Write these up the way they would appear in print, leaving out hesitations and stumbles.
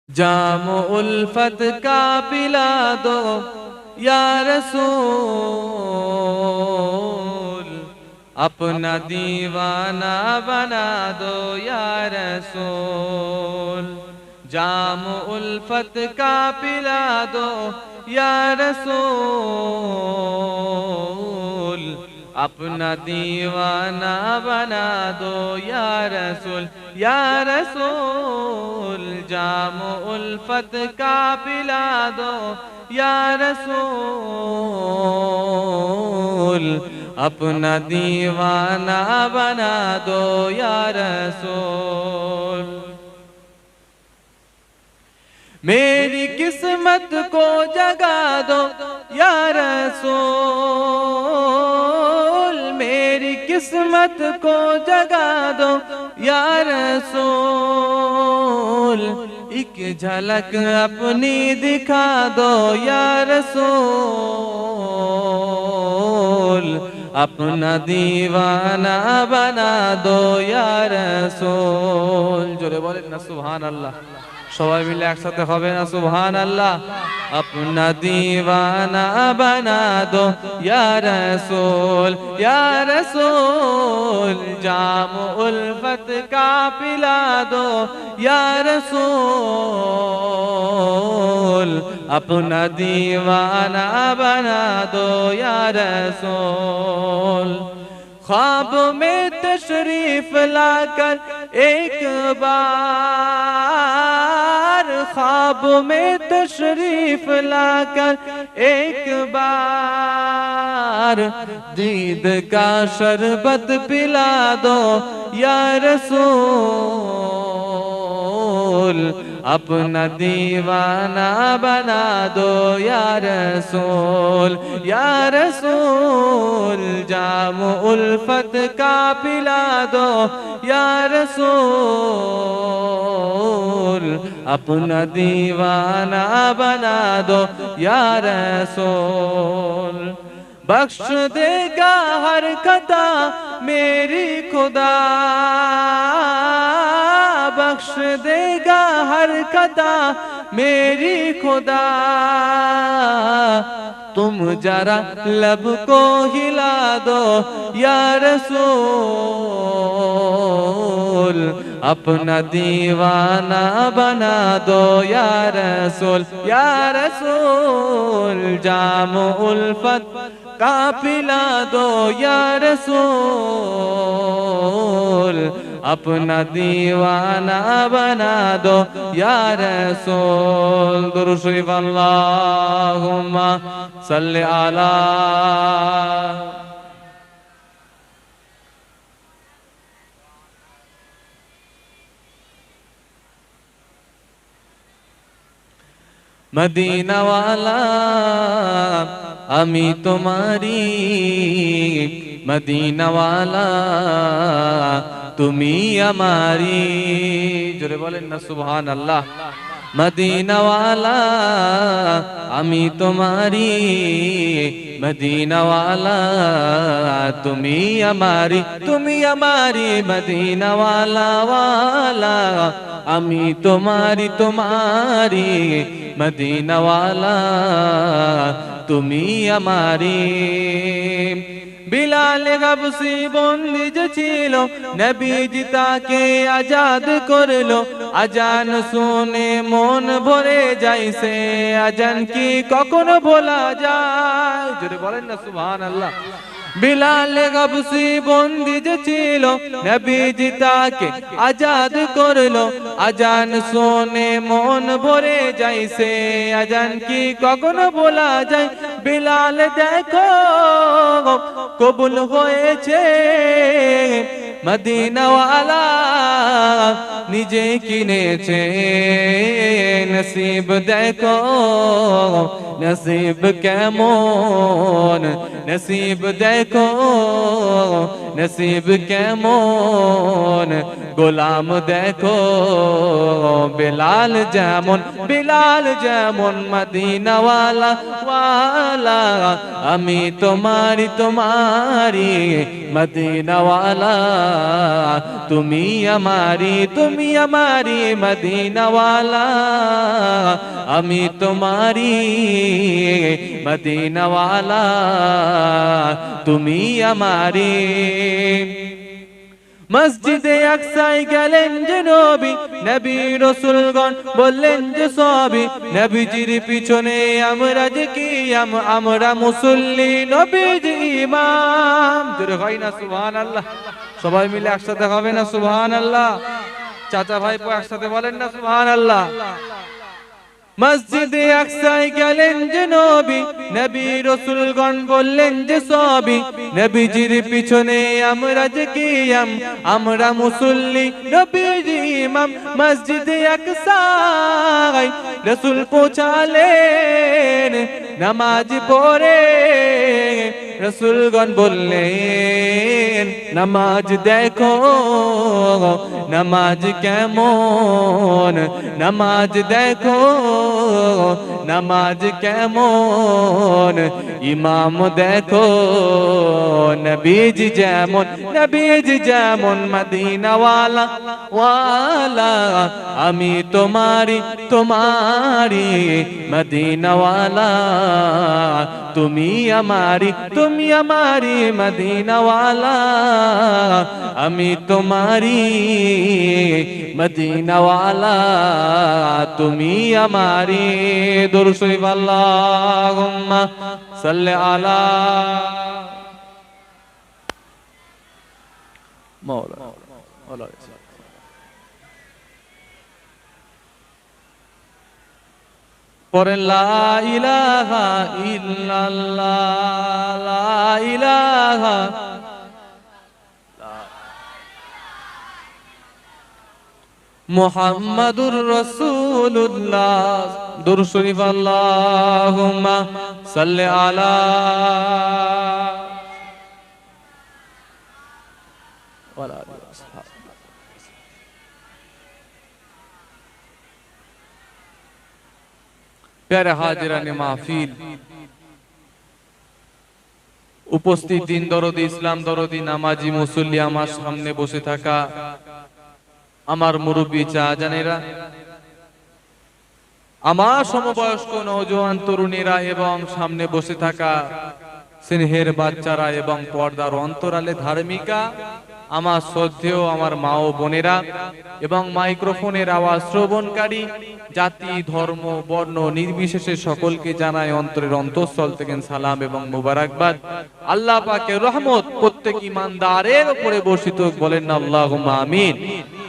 जाम उल्फत का पिला दो या रसूल, अपना दीवाना बना दो या रसूल। जाम उल्फत का पिला दो या रसूल, अपना दीवाना बना दो या रसूल, या रसूल। जाम उल्फत का पिला दो या रसूल, अपना दीवाना बना दो या रसूल। मेरी किस्मत को जगा दो या रसूल, मेरी किस्मत को जगा दो या रसूल। एक झलक अपनी दिखा दो या रसूल, अपना दीवाना बना दो या रसूल। जोरे बोले ना सुभान अल्लाह, সবাই মিলে একসাথে হবে না সুবহান আল্লাহ। अपना दीवाना बना दो या रसूल, या रसूल। जाम उल्फत का पिला दो या रसूल, अपना दीवाना बना दो या रसूल। ख्वाब में तशरीफ लाकर एक बार, ख्वाब में तशरीफ लाकर एक बार, दीद का शरबत पिला दो या रसूल, अपना दीवाना बना दो या रसूल, या रसूल। जाम उल्फत का पिला दो या रसूल, अपना दीवाना बना दो या रसूल। बख्श देगा हर खता मेरी खुदा, बख्श देगा हर खता मेरी खुदा। तुम जरा लब को हिला दो या रसूल, अपना दीवाना बना दो या रसूल, या रसूल। जाम उल्फत का पिला दो या रसूल, अपना दीवाना बना दो या रसूल। दुरूद शरीफ अल्लाहुम्मा सल्ली अला। मदीना वाला अमी तुम्हारी, मदीना वाला तुमी हमारी। जोरे बोले ना सुभान अल्लाह। मदीना वाला अमी तुम्हारी, मदीना वाला तुमी हमारी, तुमी हमारी। मदीना वाला वाला अमी तुम्हारी तुम्हारी, मदीना वाला तुमी हमारी। बिलाल गबसी बंदी जे छिलो नबीजी ताके आजाद करलो। आजान सुने मन भरे जाइसे, आजान की कखनो भोला যায়। जोरे बोलेन ना सुभान अल्लाह। बिलाल गबसी बंदी जे छिलो नबीजी ताके आजाद करलो। आजान सुने मन भरे जाइसे, आजान की कखनो भोला যায়। बिलाल देखो कबूल होएছে मदीना वाला निजे किनेছে। नसीब देखो নসিব কেমন, নসিব দেখো নসিব কেমন, গোলাম দেখো বেলাল যেমন, বেলাল যেমন মদিনাওয়ালা ওয়ালা, আমি তোমারি তোমারি মদিনাওয়ালা, তুমি আমারি মদিনাওয়ালা, আমি তোমারি মদিনাওয়ালা, তুমি আমারি। মসজিদে আকসায় গেলেন যে নবী, নবী রাসূলগণ বললেন যে সবই, নবীজির পিছনে আমরা যে কিয়াম, আমরা মুসল্লি নবীজি ইমাম। জোরে হয় না সুবহানাল্লাহ? সবাই মিলে একসাথে হবে না সুবহানাল্লাহ? চাচা ভাইপো একসাথে বলেন না সুবহানাল্লাহ? মসজিদে আকসায় গেলেন যে নবী, নবী রাসূলগণ বললেন যে সবই, নবীজির পিছনে আমরা যে কিয়াম, আমরা মুসল্লি নবীজি ইমাম। মসজিদে আকসায় রাসূল পৌঁছালেন, নামাজ পড়ে রাসূলগণ বললেন নামাজ দেখো নামাজ কেমন, নামাজ দেখো নামাজ কেমন, ইমাম দেখো নবীজি যেমন, নবীজি যেমন মদিনাওয়ালা ওয়ালা, আমি তোমারি তোমারি মদিনাওয়ালা, তুমি আমারি মদিনাওয়ালা, আমি তোমারি মদিনাওয়ালা, তুমি আমারি। দুরূদ শরীফ আল্লাহুম্মা সাল্লি আলা মাওলানা। পড়েন লা ইলাহা ইল্লাল্লাহ, লা ইলাহা মুহাম্মাদুর রাসূলুল্লাহ। দুরূদ শরীফ আল্লাহুম্মা সাল্লি আলা ওয়ালা আলিহি ওয়া সাহবিহি। প্যারে হাজিরানে মাহফিল, উপস্থিত দিন দরদি, ইসলাম দরদি, নামাজি মুসল্লি, আমার সামনে বসে থাকা আমার মুরব্বী চাচানেরা, আমার সমবয়স্ক নওজোয়ান তরুণীরা এবং সামনে বসে থাকা স্নেহের বাচ্চারা এবং পর্দার অন্তরালে ধার্মিকা, আমার শ্রদ্ধেয় আমার মা ও বোনেরা এবং মাইক্রোফোনের আওয়াজ শ্রবণকারী, জাতি ধর্ম বর্ণ নির্বিশেষে সকলকে জানায় অন্তরের অন্তঃস্থল থেকে সালাম এবং মুবারকবাদ। আল্লাহ পাকের রহমত প্রত্যেক ইমানদারের উপরে বর্ষিত হোক, বলেন না আল্লাহুম্মা আমিন।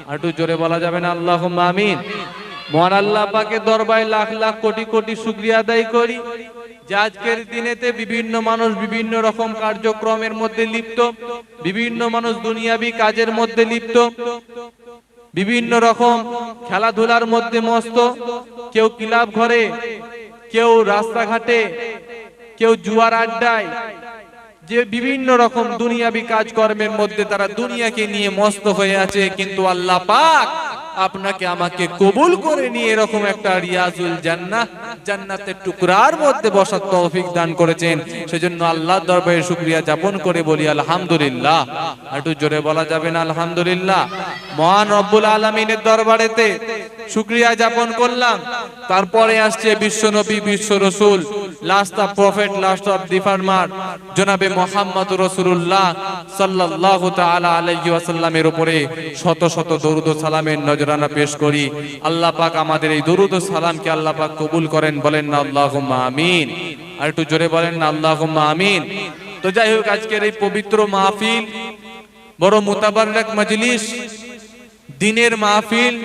আর একটু জোরে বলা যাবে না আল্লাহুম্মা আমিন? মহান আল্লাহ পাকের দরবারে লাখ লাখ কোটি কোটি শুকরিয়া আদায় করি যে আজকের দিনেতে বিভিন্ন মানুষ বিভিন্ন রকম কার্যক্রমের মধ্যে লিপ্ত, বিভিন্ন মানুষ দুনিয়াবি কাজের মধ্যে লিপ্ত, বিভিন্ন রকম খেলাধুলার মধ্যে মস্ত, কেউ ক্লাব ঘরে, কেউ রাস্তাঘাটে, কেউ জুয়ার আড্ডায়, যে বিভিন্ন রকম দুনিয়াবি কাজকর্মের মধ্যে তারা দুনিয়াকে নিয়ে মস্ত হয়ে আছে। কিন্তু আল্লাহ পাক আপনাকে আমাকে কবুল করে নিয়ে এরকম একটা রিয়াজুল জান্নাহ, জান্নাতের টুকরার মধ্যে বসার তৌফিক দান করেছেন। সেজন্য আল্লাহর দরবারে শুকরিয়া যাপন করে বলি আলহামদুলিল্লাহ। একটু জোরে বলা যাবে না আলহামদুলিল্লাহ? মহান রব্বুল আলামিনের দরবারেতে শুকরিয়া যাপন করলাম। তারপরে আসছে বিশ্ব নবী, বিশ্ব রাসূল, last of prophet, last of the farmer জনাবে মুহাম্মদুর রাসূলুল্লাহ সাল্লাল্লাহু তাআলা আলাইহি ওয়াসাল্লামের উপরে শত শত দরুদ ও সালামের নজরানা পেশ করি। আল্লাহ পাক আমাদের এই দরুদ ও সালামকে আল্লাহ পাক কবুল করেন, বলেন না আল্লাহুম্মা আমিন। আর একটু জোরে বলেন না আল্লাহুম্মা আমিন। তো যাই হোক, আজকের এই পবিত্র মাহফিল বড় মুতাবাররক মজলিস, দিনের মাহফিল,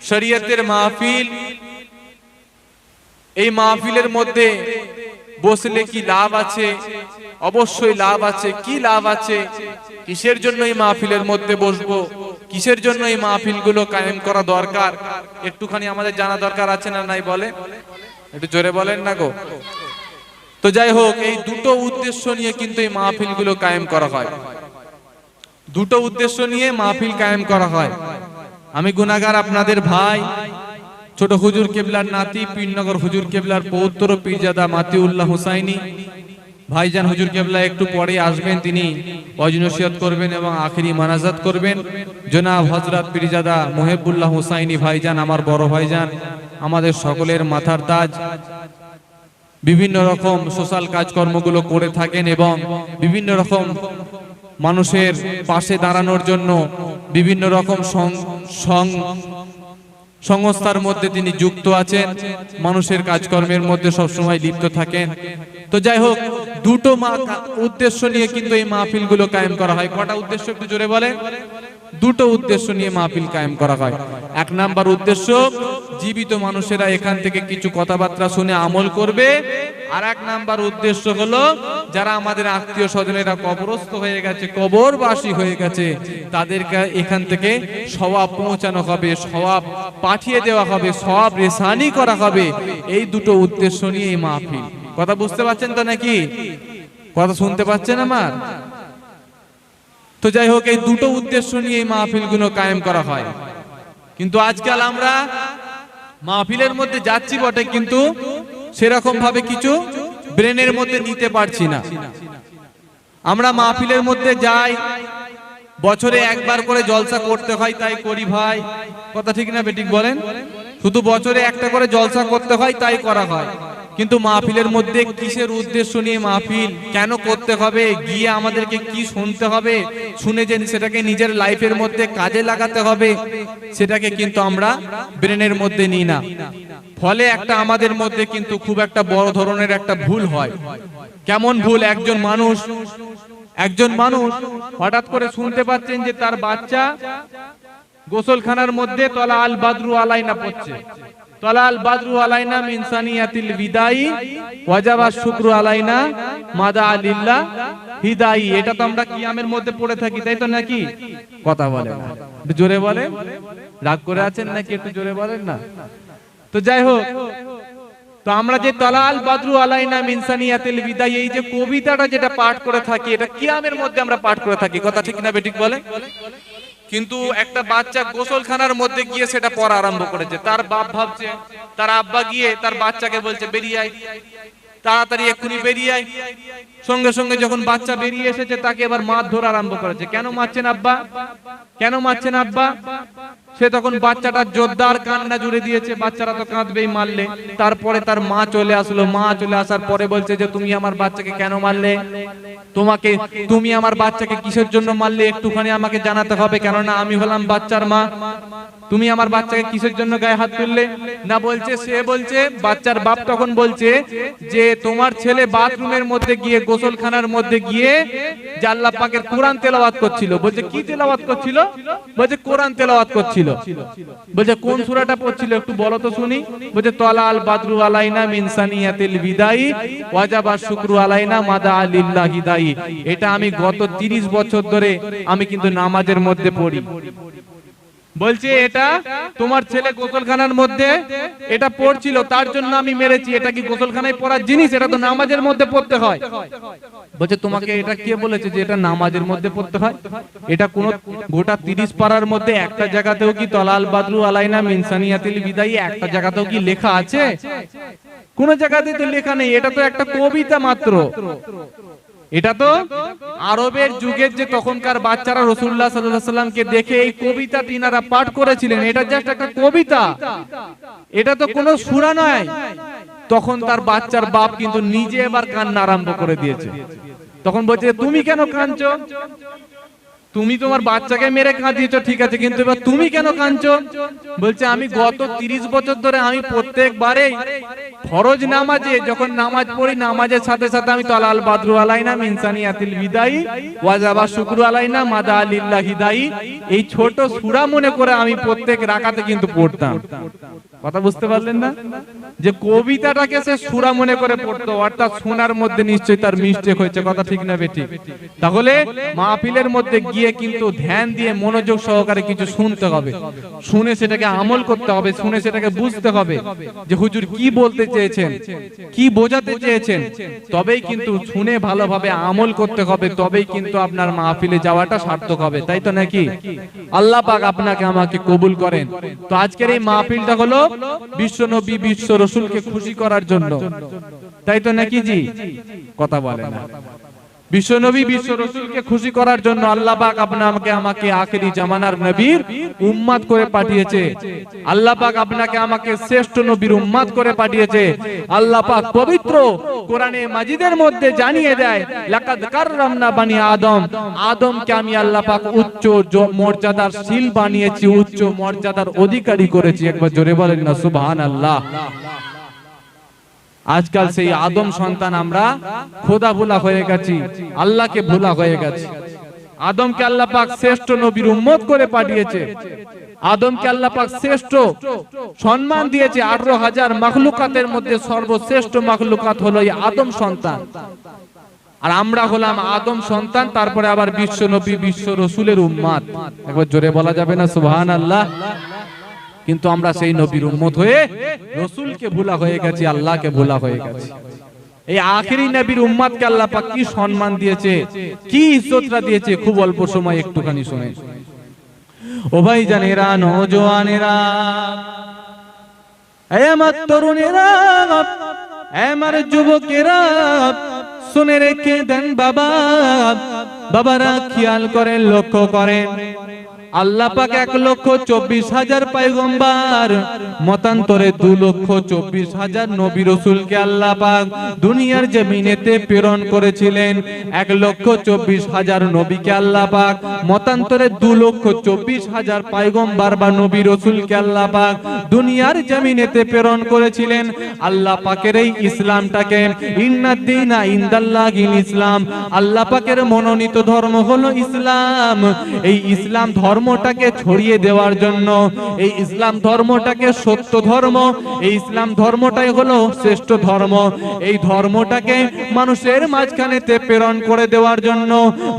শরীয়তের মাহফিল। এই মাহফিলের মধ্যে বসলে কি লাভ আছে? অবশ্যই লাভ আছে। কি লাভ আছে? কিসের জন্য এই মাহফিলের মধ্যে বসবো, কিসের জন্য এই মাহফিলগুলো কায়েম করা দরকার, একটুখানি আমাদের জানা দরকার আছে না নাই? বলে একটু জোরে বলেন না গো। তো যাই হোক, এই দুটো উদ্দেশ্য নিয়ে কিন্তু এই মাহফিলগুলো কায়েম করা হয়, দুটো উদ্দেশ্য নিয়ে মাহফিল কায়েম করা হয়। আমি গুনাহগার আপনাদের ভাই, ছোট হুজুর কেবলার নাতি, পীরনগর হুজুর কেবলার পৌত্র পীরজাদা মাতিউল্লাহ হুসাইনি ভাইজান হুজুর কেবলা একটু পরে আসবেন, তিনি ওয়াজ নসিহত করবেন এবং আখিরি মানাজাত করবেন। জনাব হযরত পীরজাদা মুহিবুল্লাহ হুসাইনি ভাইজান, আমার বড় ভাইজান, আমাদের সকলের মাথার তাজ, বিভিন্ন রকম সোশ্যাল কাজকর্মগুলো করে থাকেন এবং বিভিন্ন রকম মানুষের পাশে দাঁড়ানোর জন্য বিভিন্ন রকম সংস্থার মধ্যে তিনি যুক্ত আছেন, মানুষের কাজকর্মের মধ্যে সবসময় লিপ্ত থাকেন। তো যাই হোক, দুটো উদ্দেশ্য নিয়ে কিন্তু এই মাহফিলগুলো কায়েম করা হয়। কটা উদ্দেশ্য একটু জোরে বলেন? দুটো উদ্দেশ্য নিয়ে মাহফিল কায়েম করা হয়। এক নাম্বার উদ্দেশ্য, জীবিত মানুষেরা এখান থেকে কিছু কথাবার্তা শুনে আমল করবে। আর এক নাম্বার উদ্দেশ্য হলো, যারা আমাদের আত্মীয় স্বজনেরা কবরস্থ হয়ে গেছে, কবরবাসী হয়ে গেছে, তাদেরকে এখান থেকে সওয়াব পৌঁছানো হবে, সওয়াব পাঠিয়ে দেওয়া হবে, সওয়াব রেসানি করা হবে। এই দুটো উদ্দেশ্য নিয়ে এই মাহফিল। কথা বুঝতে পারছেন তো নাকি? কথা শুনতে পাচ্ছেন আমার? তো যাই হোক, এই দুটো উদ্দেশ্য নিয়ে এই মাহফিলগুলো কায়েম করা হয়। কিন্তু আজকাল আমরা মাহফিলের মধ্যে যাচ্ছি বটে, কিন্তু সেরকম ভাবে কিছু ব্রেনের মধ্যে নিতে পারছি না। আমরা মাহফিলের মধ্যে যাই, বছরে একবার করে জলসা করতে হয় তাই করি ভাই, কথা ঠিক না বেঠিক বলেন? শুধু বছরে একটা করে জলসা করতে হয় তাই করা হয়। কিন্তু মাহফিলের মধ্যে কিসের উদ্দেশ্য নিয়ে মাহফিল, কেন করতে হবে, গিয়ে আমাদেরকে কি শুনতে হবে, শুনে যে সেটাকে নিজের লাইফের মধ্যে কাজে লাগাতে হবে, সেটাকে কিন্তু আমরা ব্রেনের মধ্যে নিই না। ফলে একটা আমাদের মধ্যে কিন্তু খুব একটা বড় ধরনের একটা ভুল হয়। কেমন ভুল? একজন মানুষ হঠাৎ করে শুনতে পাচ্ছেন যে তার বাচ্চা গোসলখানার মধ্যে তলা আল বাদরু আলাইনা পড়ছে। তলা আল বাদরু আলাইনা মিন সানিয়াতিল বিদাই ওয়াজাবা শুকরু আলাইনা মাদা আলিল্লাহ হিদাই। এটা তো আমরা কিয়ামের মধ্যে পড়ে থাকি, তাই তো নাকি? কথা বলেন না, একটু জোরে বলেন। রাগ করে আছেন নাকি? একটু জোরে বলেন না। তো যাই হোক, তো আমরা যে তলা আল বাদরু আলাইনা মিন সানিয়াতিল বিদাই, এই যে কবিতাটা যেটা পাঠ করে থাকি, এটা কিয়ামের মধ্যে আমরা পাঠ করে থাকি, কথা ঠিক না বেঠিক বলেন? কিন্তু একটা বাচ্চা গোসলখানার মধ্যে গিয়ে সেটা পড়া আরম্ভ করেছে। তার বাপ ভাবছে, তার আব্বা গিয়ে তার বাচ্চাকে বলছে বেরিয়ে আয়, তাড়াতাড়ি এক্ষুনি বেরিয়ে আয়। সঙ্গে সঙ্গে যখন বাচ্চা বেরিয়ে এসেছে, তাকে এবার মারধর আরম্ভ করেছে। কেন মারছেন আব্বা? কেন মারছেন আব্বা? সে তখন বাচ্চাটা জোরদার কান্না জুড়ে দিয়েছে, বাচ্চারা তো কাঁদবেই মারলে। তারপরে তার মা চলে আসলো, মা চলে আসার পরে বলছে যে তুমি আমার বাচ্চাকে কেন মারলে, তুমি আমার বাচ্চাকে কিসের জন্য মারলে, একটুখানি আমাকে জানাতে হবে, কেননা আমি হলাম বাচ্চার মা। তুমি আমার বাচ্চাকে কিসের জন্য গায়ে হাত তুললে না? বলছে, সে বলছে, বাচ্চার বাপ তখন বলছে যে তোমার ছেলে বাথরুমের মধ্যে গিয়ে, গোসলখানার মধ্যে গিয়ে যে আল্লাহ পাকের কোরআন তেলাওয়াত করছিল। বলছে কি তেলাওয়াত করছিল? বলছে কোরআন তেলাওয়াত করছিল। বলছে কোন সূরাটা পড়ছিল একটু বলো তো শুনি। বলছে তলা আল বাদরু আলাইনা মিন সানিয়াতিল বিদাই ওয়াজাবা শুকরু আলাইনা মাদা আলিল্লাহি হিদাই। এটা আমি গত 30 বছর ধরে আমি কিন্তু নামাজের মধ্যে পড়ি। বলছে এটা তোমার ছেলে গোসলখানার মধ্যে এটা পড়ছিল, তার জন্য আমি মেরেছি। এটা কি গোসলখানায় পড়ার জিনিস? এটা তো নামাজের মধ্যে পড়তে হয়। বলছে তোমাকে এটা কে বলেছে যে এটা নামাজের মধ্যে পড়তে হয়? এটা কোন গোটা 30 পারার মধ্যে একটা জায়গাতেও কি তলা আল বাদরু আলাইনা মিন সানিয়াতিল বিদাই একটা জায়গাতেও কি লেখা আছে? কোন জায়গাতেই তো লেখা নেই। এটা তো একটা কবিতা মাত্র। এটা তো আরবের যুগের যে তখনকার বাচ্চারা রাসূলুল্লাহ সাল্লাল্লাহু আলাইহি ওয়াসাল্লামকে দেখে এই কবিতা তিনারা পাঠ করেছিলেন। এটা জাস্ট একটা কবিতা, এটা তো কোনো সূরা নয়। তখন তার বাচ্চার বাপ কিন্তু নিজে এবার কান্না আরম্ভ করে দিয়েছে। তখন বলছে তুমি কেন কাঁদছো? তুমি তোমার বাচ্চাকে মেরে কাঁদিয়েছো, ঠিক আছে, কিন্তু এবার তুমি কেন কাঁদছো? বলছে আমি গত 30 বছর ধরে আমি প্রত্যেকবারে ফরজ নামাজে যখন নামাজ পড়ি, নামাজের সাথে সাথে আমি তলা আল বাদরু আলাইনা মিন সানিয়াতিল বিদাই ওয়াজাবা শুকরু আলাইনা মাদা আলিল্লাহি হিদাই এই ছোট সূরা মনে করে আমি প্রত্যেক রাকাতে কিন্তু পড়তাম। কথা বুঝতে পারলেন না? যে কবিতাটাকে সে সূরা মনে করে পড়তো, অর্থাৎ শোনার মধ্যে নিশ্চয়ই তার মিস্টেক হয়েছে। কথা ঠিক না বেঠিক? তাহলে মাহফিলের মধ্যে গিয়ে কিন্তু ধ্যান দিয়ে মনোযোগ সহকারে কিছু শুনতে হবে, শুনে সেটাকে আমল করতে হবে, শুনে সেটাকে বুঝতে হবে যে হুজুর কি বলতে চেয়েছেন, কি বোঝাতে চেয়েছেন। তবেই কিন্তু শুনে ভালোভাবে আমল করতে হবে, তবেই কিন্তু আপনার মাহফিলে যাওয়াটা সার্থক হবে। তাই তো নাকি? আল্লাহ পাক আপনাকে আমাকে কবুল করেন। তো আজকের এই মাহফিলটা হলো বিশ্ব নবী বিশ্ব রসুলকে খুশি করার জন্য, তাই তো নাকি জি? কথা বলে না। বিশ্ব নবী বিশ্ব রসুলকে খুশি করার জন্য আল্লাহ পাক আপনাকে আমাকে আখেরি জামানার নবীর উম্মত করে পাঠিয়েছে। আল্লাহ পাক আপনাকে আমাকে শ্রেষ্ঠ নবীর উম্মত করে পাঠিয়েছে। আল্লাহ পাক পবিত্র কোরআনে মাজিদের মধ্যে জানিয়ে দেয়, লাকাদ কাররামনা বানি আদম, আদমকে আমি আল্লাহ পাক উচ্চ মর্যাদার শীল বানিয়েছি, উচ্চ মর্যাদার অধিকারী করেছি। একবার জোরে বলেন না সুবহানাল্লাহ। আজকাল সেই আদম সন্তান আমরা খোদা ভোলা হয়ে গেছি, আল্লাহকে ভোলা হয়ে গেছি। আদমকে আল্লাহ পাক শ্রেষ্ঠ নবীর উম্মত করে পাঠিয়েছে। আদমকে আল্লাহ পাক শ্রেষ্ঠ সম্মান দিয়েছে। 18,000 মাখলুকাতের মধ্যে সর্বশ্রেষ্ঠ মাখলুকাত হলো এই আদম সন্তান। আর আমরা হলাম আদম সন্তান, তারপরে আবার বিশ্ব নবী বিশ্ব রসুলের উম্মত। একবার জোরে বলা যাবে না সুবহানাল্লাহ? কিন্তু আমরা সেই নবীর উম্মত হয়ে রসুলকে ভোলা হয়ে গেছি, আল্লাহকে ভোলা হয়ে গেছি। এই আখেরি নবীর উম্মতকে আল্লাহ পাক কি সম্মান দিয়েছে, কি ইজ্জতটা দিয়েছে, খুব অল্প সময় একটুখানি শুনে। ও ভাই জানেরা, নওজওয়ানেরা, এই আমার তরুণেরা, আমার যুবকেরা, শুনে রেখে দেন বাবা, বাবারা খেয়াল করেন, লক্ষ্য করেন। আল্লাহ পাক 1,24,000 পয়গম্বর, মতান্তরে 2,24,000 নবী রাসূলকে আল্লাহ পাক দুনিয়ার জমিনেতে প্রেরণ করেছিলেন। 1,24,000 নবীকে আল্লাহ পাক মতান্তরে 2,24,000 পয়গম্বর বা নবী রাসূলকে আল্লাহ পাক দুনিয়ার জমিনেতে প্রেরণ করেছিলেন। আল্লাহ পাকের এই ইসলামটাকে, ইন্নাদ-দীনা ইনদাল্লাহিল ইসলাম, আল্লাহ পাকের মনোনীত ধর্ম হলো ইসলাম। এই ইসলাম ধর্মটাকে ছড়িয়ে দেওয়ার জন্য, এই ইসলাম ধর্মটাকে সত্য ধর্ম, এই ইসলাম ধর্মটাই হলো শ্রেষ্ঠ ধর্ম। এই ধর্মটাকে মানুষের মাঝখানেতে প্রেরণ করে দেওয়ার জন্য,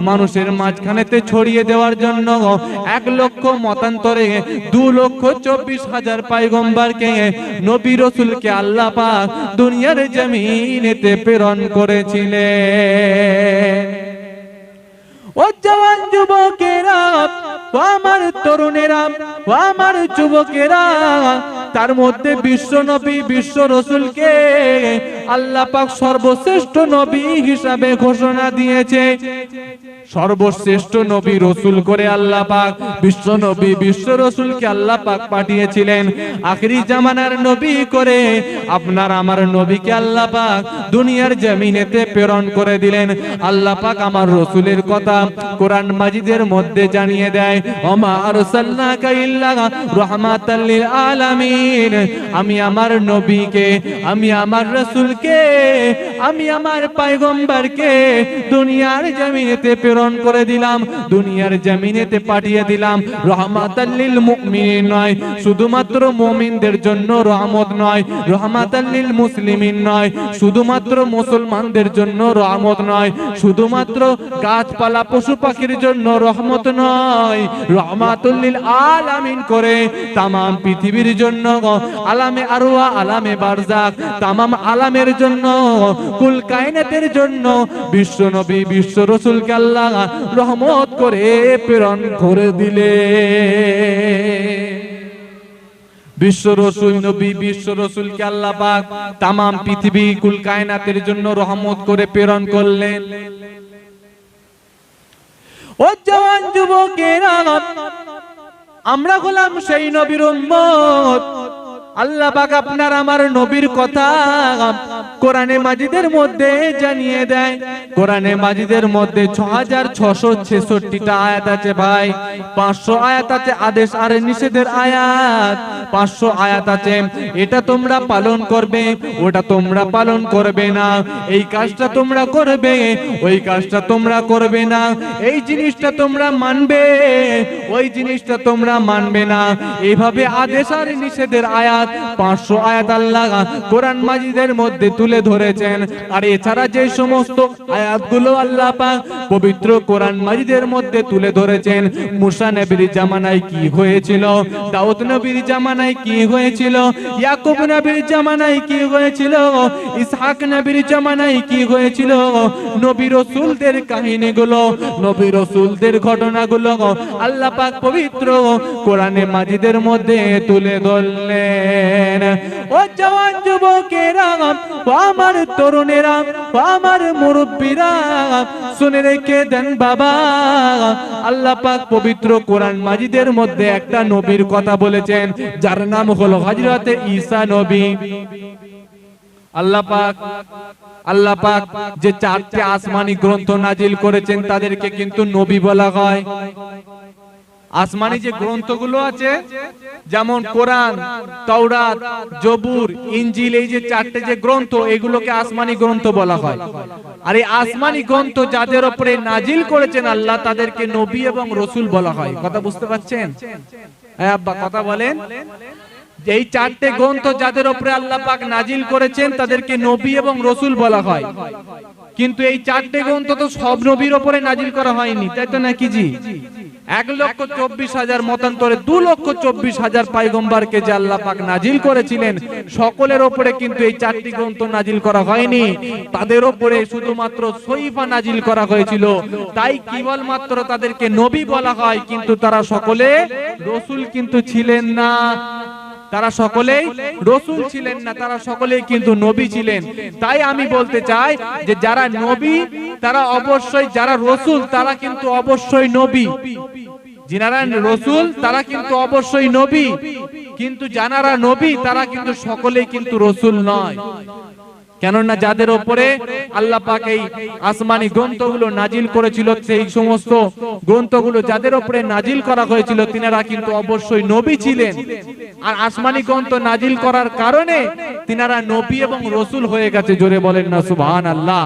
মানুষের মাঝখানেতে ছড়িয়ে দেওয়ার জন্য 1 লক্ষ মতান্তরে 2,24,000 পয়গম্বরকে, নবী রাসূলকে আল্লাহ পাক দুনিয়ার জমিনেতে প্রেরণ করেছিলেন। ও জওয়ান যুবকেরা, ও আমার তরুণেরা, ও আমার যুবকেরা, তার মধ্যে বিশ্ব নবী বিশ্ব রাসূলকে আল্লাহ পাক সর্বশ্রেষ্ঠ নবী হিসাবে ঘোষণা দিয়েছে। সর্বশ্রেষ্ঠ নবী রাসূল করে আল্লাহ পাক বিশ্ব নবী বিশ্ব রাসূলকে আল্লাহ পাক পাঠিয়েছিলেন। আখেরি জামানার নবী করে আপনার আমার নবীকে আল্লাহ পাক দুনিয়ার জমিনেতে প্রেরণ করে দিলেন। আল্লাহ পাক আমার রাসূলের কথা কোরআন মাজিদের মধ্যে জানিয়ে দেয়, ওমা আরসালনাকা ইল্লা রাহমাতাল লিল আলামিন। আমি আমার নবীকে, আমি আমার রাসূলকে, আমি আমার পয়গম্বরকে দুনিয়ার জমিনেতে প্রেরণ করে দিলাম, দুনিয়ার জমিনেতে পাঠিয়ে দিলাম। রাহমাতাল লিল মুমিনিন নয়, শুধুমাত্র মুমিনদের জন্য রহমত নয়। রাহমাতাল লিল মুসলিমিন নয়, শুধুমাত্র মুসলমানদের জন্য রহমত নয়। শুধুমাত্র গাছপালা পশু পাখির জন্য রহমত নয়, রাহমাতুল লিল আলামিন করে তামাম পৃথিবীর জন্য, আলামে আরওয়া, আলামে বারজাক, তামাম আলামের জন্য, কুল কায়নাতের জন্য বিশ্ব নবী বিশ্ব রাসূলকে আল্লাহ রহমত করে প্রেরণ করে দিলে। বিশ্ব রাসূল নবী বিশ্ব রাসূলকে আল্লাহ পাক তামাম পৃথিবী কুল কায়নাতের জন্য রহমত করে প্রেরণ করলেন। ও জওয়ান যুবকেরা, আমরা হলাম সেই নবীর উম্মত। আল্লাহ পাক আপনার আমার নবীর কথা কোরআনে মাজিদের মধ্যে জানিয়ে দেয়। কোরআনে মাজিদের মধ্যে 6,666টা আয়াত আছে ভাই। 500 আয়াত আছে আদেশ আর নিষেধের আয়াত, 500 আয়াত আছে এটা তোমরা পালন করবে, ওটা তোমরা পালন করবে না, এই কাজটা তোমরা করবে, ওই কাজটা তোমরা করবে না, এই জিনিসটা তোমরা মানবে, ওই জিনিসটা তোমরা মানবে না। এইভাবে আদেশ আর নিষেধের আয়াত আয়াত 500 আয়াত আল্লাহ কোরআন মাজিদের মধ্যে তুলে ধরেছেন। আর এছাড়া যে সমস্ত আয়াতগুলো আল্লাহ পাক পবিত্র কোরআন মাজিদের মধ্যে তুলে ধরেছেন, মুসা নবীর জামানায় কি হয়েছিল, দাউদ নবীর জামানায় কি হয়েছিল, ইয়াকুব নবীর জামানায় কি হয়েছিল, ইসহাক নবীর জামানায় কি হয়েছিল, নবী রাসূলদের কাহিনীগুলো, নবী রাসূলদের ঘটনাগুলো আল্লাহ পাক পবিত্র কোরআনে মাজিদের মধ্যে তুলে ধরলেন। ও জওয়ান যুবকেরা, ও আমার তরুণেরা, ও আমার মুরব্বীরা, শুনে রেখে দেন বাবা, আল্লাহ পাক পবিত্র কোরআন মাজিদের মধ্যে একটা নবীর কথা বলেছেন, যার নাম হলো হযরতে ঈসা নবী। আল্লাহ পাক যে 4টে আসমানি গ্রন্থ নাজিল করেছেন তাদেরকে কিন্তু নবী বলা হয়। আসমানি যে গ্রন্থগুলো আছে, যেমন কোরআন, তাওরাত, জবুর, ইনজিল, এই যে 4টে যে গ্রন্থ, এগুলোকে আসমানি গ্রন্থ বলা হয়। আর এই আসমানি গ্রন্থ যাদের উপরে নাজিল করেছেন আল্লাহ, তাদেরকে নবী এবং রাসূল বলা হয়। কথা বুঝতে পারছেন? হ্যাঁ আব্বা, কথা বলেন। এই 4টে গ্রন্থ যাদের উপরে আল্লাহ পাক নাজিল করেছেন তাদেরকে নবী এবং রাসূল বলা হয়। কিন্তু এই 4টে গ্রন্থ তো সব নবীর উপরে নাজিল করা হয়নি, তাই তো নাকি জি? 1,24,000 মতান্তরে 2,24,000 পয়গম্বরকে যে আল্লাহ পাক নাজিল করেছিলেন, সকলের উপরে কিন্তু এই 4টি গ্রন্থ নাজিল করা হয়নি। তাদের উপরে শুধুমাত্র সহিফা নাজিল করা হয়েছিল। তাই কেবলমাত্র তাদেরকে নবী বলা হয়, কিন্তু তারা সকলে রাসূল কিন্তু ছিলেন না। তারা সকলেই রাসূল ছিলেন না, তারা সকলেই কিন্তু নবী ছিলেন। তাই আমি বলতে চাই যে যারা নবী তারা অবশ্যই, যারা রাসূল তারা কিন্তু অবশ্যই নবী। যারা রাসূল তারা কিন্তু অবশ্যই নবী, কিন্তু যারা নবী তারা কিন্তু সকলেই কিন্তু রাসূল নয়। কেননা যাদের উপরে আল্লাহ পাক এই আসমানি গ্রন্থগুলো নাজিল করেছিল, সেই সমস্ত গ্রন্থগুলো যাদের উপরে নাজিল করা হয়েছিল তিনারা কিন্তু অবশ্যই নবী ছিলেন। আর আসমানি গ্রন্থ নাজিল করার কারণে তিনারা নবী এবং রাসূল হয়ে গেছে। জোরে বলেন না সুবহানাল্লাহ।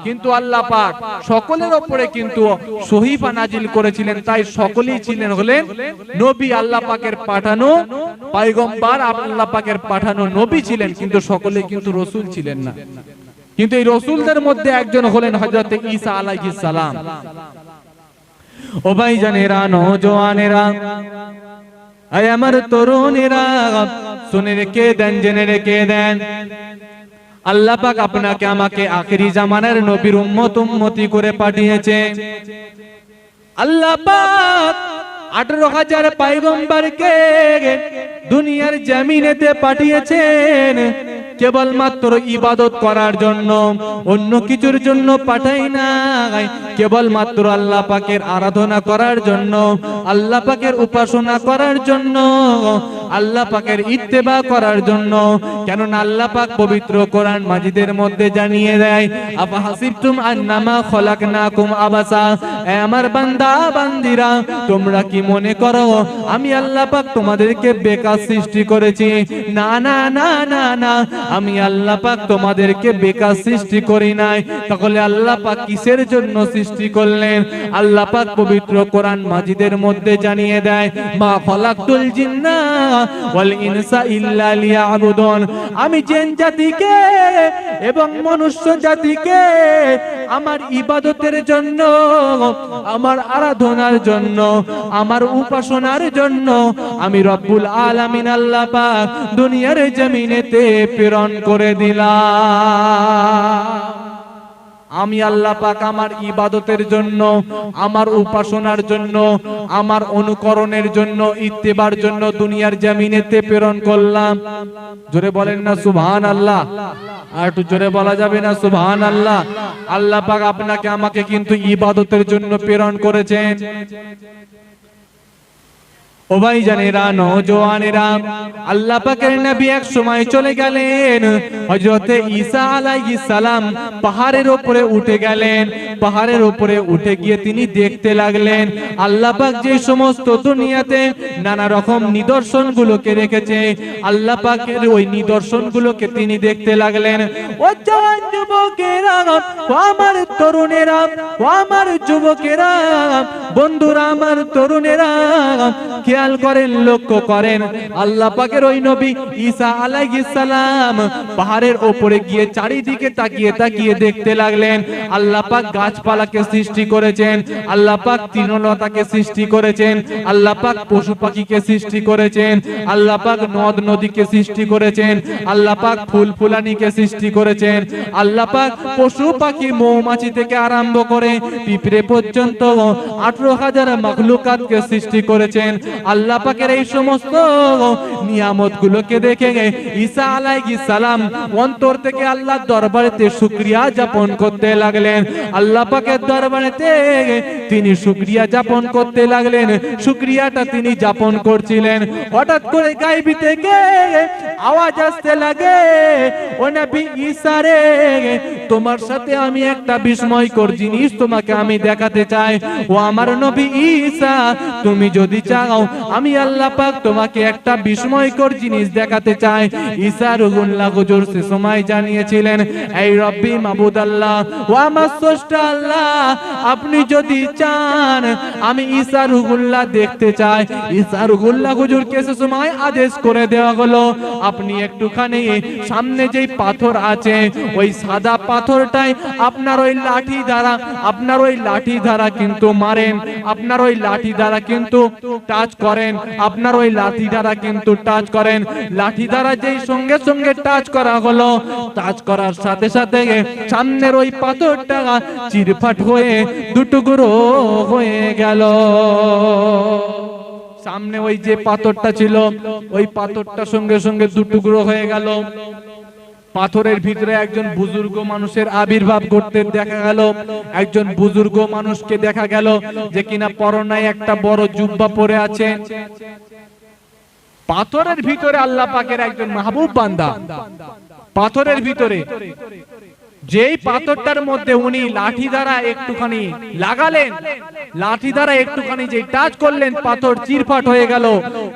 কিন্তু আল্লাহ পাক সকলের উপরে কিন্তু সহিফা নাজিল করেছিলেন, তাই সকলেই ছিলেন হলেন নবী। আল্লাহ পাকের পাঠানো পয়গম্বর, আল্লাহ পাকের পাঠানো নবী ছিলেন, কিন্তু সকলেই কিন্তু রাসূল ছিলেন না। কিন্তু এই রাসূলদের মধ্যে একজন হলেন হযরত ঈসা আলাইহিস সালাম। ও ভাইজানেরা, নওজওয়ানেরা, আয় আমার তরুণেরা, শুনে রেখে দেন, জেনে রেখে দেন, আল্লাহ পাক আপনাকে আমাকে আখেরি জামানার নবীর উম্মতি করে পাঠিয়েছে। আল্লাহ পাক 18,000 পয়গম্বরকে দুনিয়ার জমিনেতে পাঠিয়েছেন কেবলমাত্র ইবাদত করার জন্য, অন্য কিছুর জন্য পাঠাই নাই। কেবলমাত্র আল্লাহ পাকের আরাধনা করার জন্য, আল্লাহ পাকের উপাসনা করার জন্য, আল্লাহ পাকের ইত্তেবা করার জন্য। কেননা আল্লাহ পাক পবিত্র কোরআন মাজিদের মধ্যে জানিয়ে দেয়, আফা হাসিবতুম আন্নামা খলাকনাকুম আবাসা, এ আমার বান্দা বান্দিরা, তোমরা কি মনে করো আমি আল্লাহ পাক তোমাদেরকে বেকার সৃষ্টি করেছি? না না না না না, আমি আল্লাহ পাক তোমাদেরকে বেকার সৃষ্টি করি নাই। তাহলে আল্লাহ পাক কিসের জন্য সৃষ্টি করলেন? আল্লাহ পাক পবিত্র কোরআন মাজিদের মধ্যে জানিয়ে দেয়, মা খলাকতুল জিন্না ওয়াল ইনসা ইল্লা লিয়াবুদুন, আমি জিন জাতিকে এবং মনুষ্য জাতিকে আমার ইবাদতের জন্য, আমার আরাধনার জন্য, আমার উপাসনার জন্য আমি রব্বুল আলামিন আল্লাহ পাক দুনিয়ার জমিনেতে প্রেরণ করে দিলাম। আমি আল্লাহ পাক আমার ইবাদতের জন্য, আমার উপাসনার জন্য, আমার অনুকরণের জন্য, ইত্তেবার জন্য দুনিয়ার জমিনেতে প্রেরণ করলাম। জোরে বলেন না সুবহানাল্লাহ। আর একটু জোরে বলা যাবে না সুবহানাল্লাহ? আল্লাহ পাক আপনাকে আমাকে কিন্তু ইবাদতের জন্য প্রেরণ করেছেন। ও ভাইজানেরা, নওজওয়ানেরা, আল্লাহ পাকের নবী এক সময় চলে গেলেন। হযরত ঈসা আলাইহিস সালাম পাহাড়ের উপরে উঠে গেলেন। পাহাড়ের উপরে উঠে গিয়ে তিনি দেখতে লাগলেন আল্লাহ পাক যে সমস্ত দুনিয়াতে নানা রকম নিদর্শনগুলোকে রেখেছে, আল্লাহ পাকের ওই নিদর্শনগুলোকে তিনি দেখতে লাগলেন। ও জওয়ান যুবকেরা, ও আমার তরুণেরা, ও আমার যুবকেরা, বন্ধুরা আমার, তরুণেরা খেয়াল করেন, লক্ষ্য করেন, আল্লাহ পাকের ওই নবী ঈসা আলাইহিস সালাম পাহাড়ের ওপরে গিয়ে চারিদিকে তাকিয়ে তাকিয়ে দেখতে লাগলেন। আল্লাহ পাক গাছপালাকে সৃষ্টি করেছেন, আল্লাহ পাক তৃণলতাকে সৃষ্টি করেছেন, আল্লাহ পাক পশু পাখিকে সৃষ্টি করেছেন, আল্লাহ পাক নদ নদীকে সৃষ্টি করেছেন, আল্লাহ পাক ফুল ফুলানিকে সৃষ্টি করেছেন, আল্লাহ পাক পশু পাখি মৌমাছি থেকে আরম্ভ করে পিঁপড়ে পর্যন্ত 18,000 মাখলুকাতকে সৃষ্টি করেছেন। আল্লাহ পাকের এই সমস্ত নিয়ামতগুলোকে দেখে ঈসা আলাইহিস সালাম অন্তর থেকে আল্লাহর দরবারেতে শুকরিয়া যাপন করতে লাগলেন। আল্লাহ পাকের দরবারেতে তিনি শুকরিয়া যাপন করতে লাগলেন। শুকরিয়াটা তিনি যাপন করছিলেন, হঠাৎ করে গায়বী থেকে আওয়াজ আসতে লাগে, ও নবী ঈসা রে, তোমার সাথে আমি একটা বিস্ময়কর জিনিস তোমাকে আমি দেখাতে চাই। ও আমার নবী ঈসা, তুমি যদি চাও আমি আল্লাহ পাক তোমাকে একটা বিস্ময়কর জিনিস দেখাতে চাই। ঈসা রুহুল্লাহ হুজুর সে সময় জানিয়েছিলেন, এই রব্বি মাবুদ আল্লাহ, ও আমার স্রষ্টা আল্লাহ, আপনি যদি চান আমি ঈসা রুহুল্লাহ দেখতে চাই। ঈসা রুহুল্লাহ হুজুরকে সে সময় আদেশ করে দেওয়া হলো, আপনি একটুখানি সামনে যেই পাথর আছে ওই সাদা পাথরটাই আপনার ওই লাঠি দ্বারা কিন্তু মারেন, আপনার ওই লাঠি দ্বারা কিন্তু টাচ করেন, আপনার ওই লাঠি দ্বারা কিন্তু টাচ করেন। লাঠি দ্বারা যেই সঙ্গে সঙ্গে টাচ করা হলো, টাচ করার সাথে সাথে সামনের ওই পাথরটা চিরফাট হয়ে দুটুকরো হয়ে গেল। সামনে ওই যে পাথরটা ছিল ওই পাথরটা সঙ্গে সঙ্গে দুটুকরো হয়ে গেল। পাথরের ভিতরে একজন বুজুর্গ মানুষের আবির্ভাব করতে দেখা গেল। একজন বুজুর্গ মানুষকে দেখা গেল যে কিনা পরনায় একটা বড় জুব্বা পরে আছে। পাথরের ভিতরে আল্লাহ পাকের একজন মাহবুব বান্দা, পাথরের ভিতরে যেই পাথরটার মধ্যে উনি লাঠি দ্বারা একটুখানি লাগালেন, লাঠি দ্বারা একটুখানি যে টাচ করলেন, পাথর চিরফাট হয়ে গেল।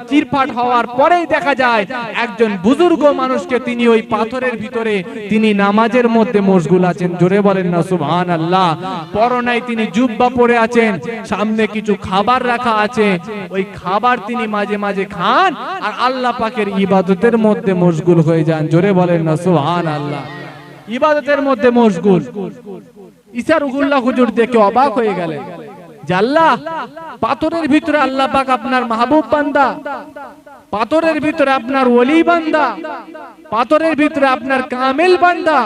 চিরফাট হওয়ার পরেই দেখা যায় একজন বুজুর্গ মানুষকে, তিনি ওই পাথরের ভিতরে তিনি নামাজের মধ্যে মশগুল আছেন। জোরে বলেন না সুবহানাল্লাহ। পরনায় তিনি জুব্বা পরে আছেন, সামনে কিছু খাবার রাখা আছে, ওই খাবার তিনি মাঝে মাঝে খান আর আল্লাহ পাকের ইবাদতের মধ্যে মশগুল হয়ে যান। জোরে বলেন না সুবহানাল্লাহ। ইবাদতের মধ্যে মশগুল। ঈসা রুহুল্লাহ হুজুর দেখে অবাক হয়ে গেলেন যে আল্লাহ, পাথরের ভিতরে আল্লাহ পাক আপনার মাহবুব বান্দা, পাথরের ভিতরে আপনার ওলি বান্দা, পাথরের ভিতরে আপনার কামেল বান্দা,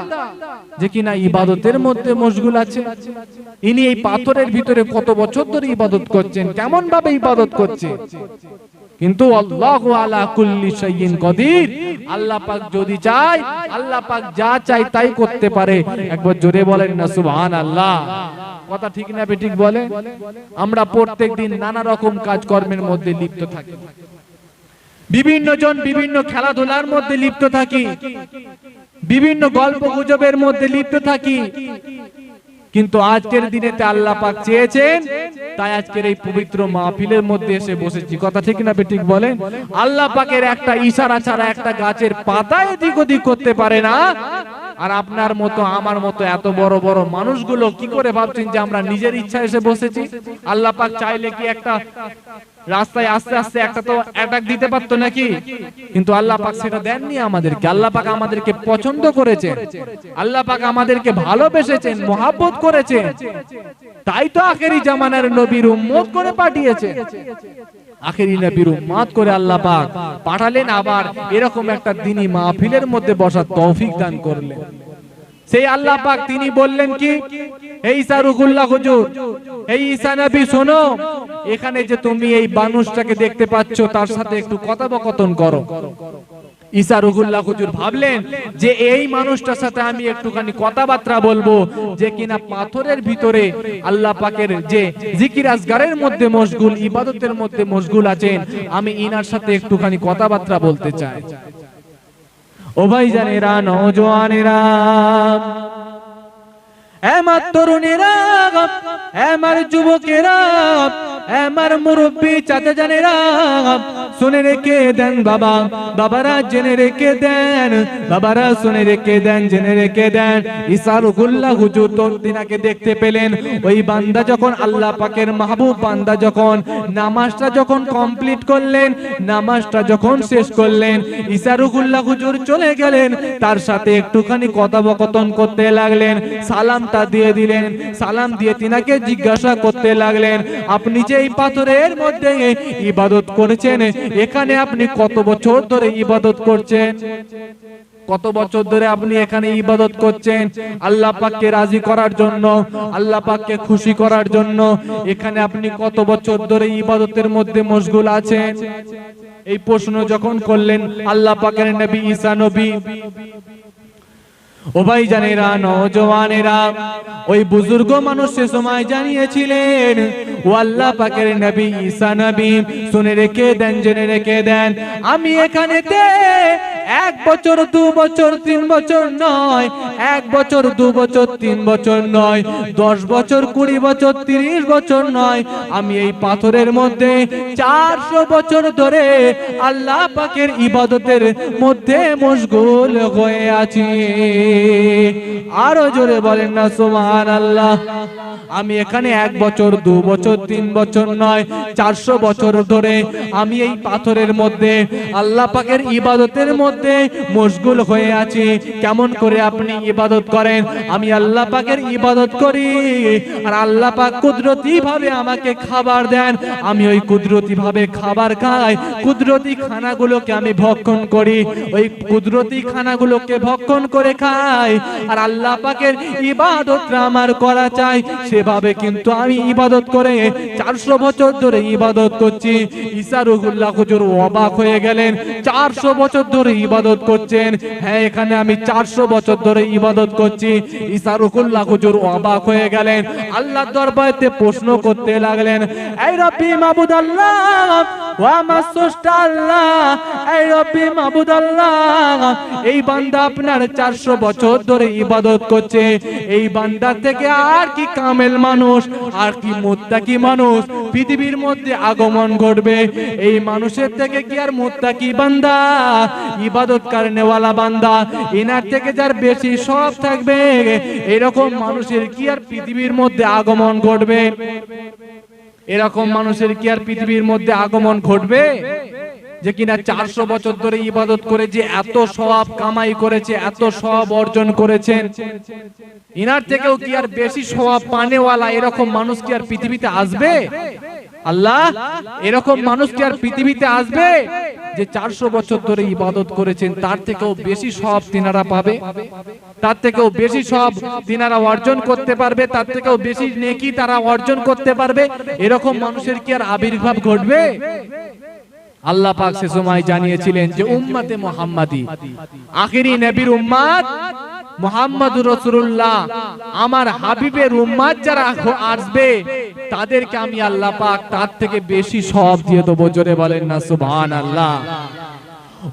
যে কিনা ইবাদতের মধ্যে মশগুল আছে। ইনি এই পাথরের ভিতরে কত বছর ধরে ইবাদত করছেন, কেমন ভাবে ইবাদত করছেন। কিন্তু আল্লাহু আলা কুল্লি শাইইন কাদির, আল্লাহ পাক যদি চায়, আল্লাহ পাক যা চায় তাই করতে পারে। একবার জোরে বলেন না সুবহানাল্লাহ। কথা ঠিক না বেঠিক বলে? আমরা প্রত্যেকদিন নানা রকম কাজকর্মের মধ্যে লিপ্ত থাকি, বিভিন্ন জন বিভিন্ন খেলাধুলার মধ্যে লিপ্ত থাকি, বিভিন্ন গল্প গুজবের মধ্যে লিপ্ত থাকি। কিন্তু আজকের দিনেতে আল্লাহ পাক চেয়েছেন, তাই আজকের এই পবিত্র মাহফিলের মধ্যে এসে বসেছি। কথা ঠিক না বেঠিক বলেন? আল্লাহ পাকের একটা ইশারা ছাড়া একটা গাছের পাতা এদিক ওদিক করতে পারে না। আর আপনার মতো আমার মতো এত বড় বড় মানুষগুলো কি করে ভাবছেন যে আমরা নিজের ইচ্ছা এসে বসেছি? আল্লাহ পাক চাইলে কি একটা রাস্তায় আস্তে আস্তে একটা তো অ্যাটাক দিতে পারতো নাকি? কিন্তু আল্লাহ পাক সেটা দেননি আমাদেরকে। আল্লাহ পাক আমাদেরকে পছন্দ করেছেন, আল্লাহ পাক আমাদেরকে ভালোবেসেছেন, মহব্বত করেছেন, তাই তো আখেরি জামানার নবীর উম্মত করে পাঠিয়েছে। আখেরি নবীর উম্মত করে আল্লাহ পাক পাঠালেন, আবার এরকম একটা দিনী মাহফিলের মধ্যে বসার তৌফিক দান করলেন। সেই আল্লাহ পাক তিনি বললেন কি, এই ঈসা রুহুল্লাহ হুজুর, এই ঈসা নবী শোনো, এখানে যে তুমি এই মানুষটাকে দেখতে পাচ্ছ তার সাথে একটু কথোপকথন করো। ঈসা রুহুল্লাহ হুজুর ভাবলেন যে এই মানুষটার সাথে আমি একটুখানি কথাবার্তা বলবো, যে কিনা পাথরের ভিতরে আল্লাহ পাকের যে জিকির আজগারের মধ্যে মশগুল, ইবাদতের মধ্যে মশগুল আছেন, আমি ইনার সাথে একটুখানি কথাবার্তা বলতে চাই। ও ভাইজানেরা, নওজওয়ানেরা, আমার তরুণেরা, আমার যুবকেরা, আমার মুরব্বী চাচা জানেরা শুনে রেখে দেন বাবা, বাবারা জেনে রেখে দেন, বাবারা শুনে রেখে দেন, জেনে রেখে দেন। ইসারুল্লাহ হুজুর তো তিনাকে দেখতে পেলেন। ওই বান্দা যখন আল্লাহ পাকের মাহবুব বান্দা যখন নামাজটা যখন কমপ্লিট করলেন, নামাজটা যখন শেষ করলেন, ইসারুল্লাহ হুজুর চলে গেলেন, তার সাথে একটুখানি কথোপকথন করতে লাগলেন, সালামটা দিয়ে দিলেন। সালাম দিয়ে তিনাকে জিজ্ঞাসা করতে লাগলেন, আপনি যে এই পাথরের মধ্যে ইবাদত করেছেন, এখানে আপনি কত বছর ধরে ইবাদত করছেন? কত বছর ধরে আপনি এখানে ইবাদত করছেন? আল্লাহ পাককে রাজি করার জন্য, আল্লাহ পাককে খুশি করার জন্য এখানে আপনি কত বছর ধরে ইবাদতের মধ্যে মশগুল আছেন? এই প্রশ্ন যখন করলেন আল্লাহ পাকের নবী ঈসা নবী, ও ভাই জানেরা, নওজওয়ানেরা, ওই বুজুর্গ মানুষ সে সময় জানিয়েছিলেন, ও আল্লাহ পাকের নবী ঈসা নবী শুনে রেখে দেন, জেনে রেখে দেন, আমি এখানেতে 1 বছর 2 বছর 3 বছর নয়, 1 বছর 2 বছর 3 বছর নয়, 10 বছর 20 বছর 30 বছর নয়, আমি এই পাথরের মধ্যে 400 বছর ধরে আল্লাহ পাকের ইবাদতের মধ্যে মশগুল হয়ে আছি। আরো জোরে বলেন না সুবহানাল্লাহ। আমি এখানে 1 বছর 2 বছর 3 বছর নয়, 400 বছর ধরে আমি এই পাথরের মধ্যে আল্লাহ পাকের ইবাদতের মধ্যে মশগুল হয়ে আছি। কেমন করে আপনি ইবাদত করেন? আমি আল্লাহ পাকের ইবাদত করি, আর আল্লাহ পাক কুদরতি ভাবে আমাকে খাবার দেন, আমি ওই কুদরতি ভাবে খাবার খাই, কুদরতি খানাগুলোকে আমি ভক্ষণ করি, ওই কুদরতি খানাগুলোকে ভক্ষণ করে খাই, আর আল্লাহ পাকের ইবাদতটা আমার করা চাই, সেভাবে কিন্তু আমি ইবাদত করে 400 বছর ধরে ইবাদত করছি। ইসারুল্লাহ হুজুর অবাক হয়ে গেলেন, 400 বছর ধরে ইবাদত করছেন? হ্যাঁ, এখানে আমি 400 বছর ধরে ইবাদত করছি। ইসারুল্লাহ হুজুর অবাক হয়ে গেলেন, আল্লাহর দরবারে প্রশ্ন করতে লাগলেন, এই রব্বি মাবুদ আল্লাহ, ও আমার স্রষ্টা আল্লাহ, এই রব্বি মাবুদ আল্লাহ, এই বান্দা আপনার 400 বছর ধরে ইবাদত করছে, এই বান্দা থেকে আর কি কামেল মানুষ, আর কি মুত্তাকি মানুষ পৃথিবীর মধ্যে আগমন ঘটবে? এই মানুষের থেকে কি আর মুত্তাকি বান্দা, ইবাদত করনেওয়ালা বান্দা, এনার থেকে যার বেশি সওয়াব থাকবে, এরকম মানুষের কি আর পৃথিবীর মধ্যে আগমন ঘটবে? এরকম মানুষের কি আর পৃথিবীর মধ্যে আগমন ঘটবে যে কিনা 400 বছর ধরে ইবাদত করে যে এত সওয়াব কামাই করেছে, এত সওয়াব অর্জন করেছেন? ইনার থেকেও কি আর বেশি সওয়াব পানেওয়ালা এরকম মানুষ কি আর পৃথিবীতে আসবে? আল্লাহ, এরকম মানুষ কি আর পৃথিবীতে আসবে যে 400 বছর ধরে ইবাদত করেছেন, তার থেকেও বেশি সওয়াব তিনারা পাবে, তার থেকেও বেশি সওয়াব তিনারা অর্জন করতে পারবে, তার থেকেও বেশি নেকি তারা অর্জন করতে পারবে? এরকম মানুষের কি আর আবির্ভাব ঘটবে? আল্লাহ পাক সে সময় জানিয়েছিলেন যে উম্মতে মুহাম্মাদি, আখেরি নবীর উম্মত মুহাম্মদুর রাসূলুল্লাহ, আমার হাবিবের উম্মত যারা আসবে, তাদেরকে আমি আল্লাহ পাক তার থেকে বেশি সওয়াব দিয়ে দেব। জোরে বলেন না সুবহানাল্লাহ।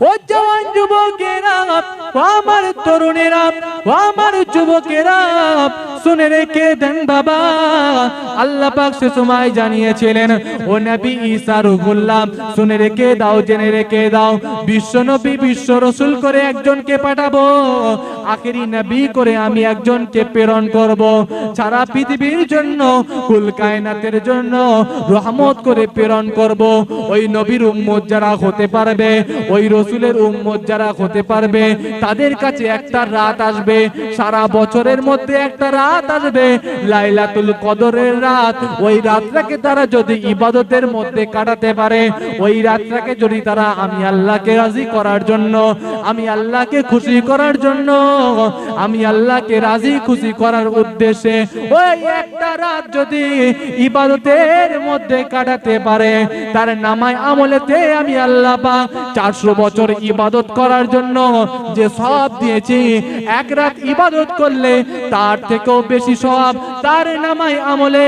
ও জওয়ান যুবকেরা, ও আমার তরুণেরা, ও আমার যুবকেরা, শুনে রেখে দেন বাবা, আল্লাহ পাক সে সময় জানিয়েছিলেন, ও নবী ঈসা রুহুল্লাহ, শুনে রেখে দাও, জেনে রেখে দাও, বিশ্ব নবী বিশ্ব রাসূল করে একজনকে পাঠাবো, আখেরি নবী করে আমি একজনকে প্রেরণ করব, সারা পৃথিবীর জন্য, কুল কায়নাতের জন্য রহমত করে প্রেরণ করব। ওই নবীর উম্মত যারা হতে পারবে, ওই রাসূলের উম্মত যারা হতে পারবে, তাদের কাছে একটা রাত আসবে, সারা বছরের মধ্যে একটা রাত আসবে, লাইলাতুল কদরের রাত। ওই রাতটাকে তারা যদি ইবাদতের মধ্যে কাটাতে পারে, ওই রাতটাকে যদি তারা আমি আল্লাহকে রাজি করার জন্য, আমি আল্লাহকে খুশি করার জন্য, আমি আল্লাহকে রাজি খুশি করার উদ্দেশ্যে ওই একটা রাত যদি ইবাদতের মধ্যে কাটাতে পারে, তার নামায় আমলেতে আমি আল্লাহ পাক 400 বছর ইবাদত করার জন্য যে সওয়াব দিয়েছি, এক রাত ইবাদত করলে তার থেকেও বেশি সওয়াব তার নামায় আমলে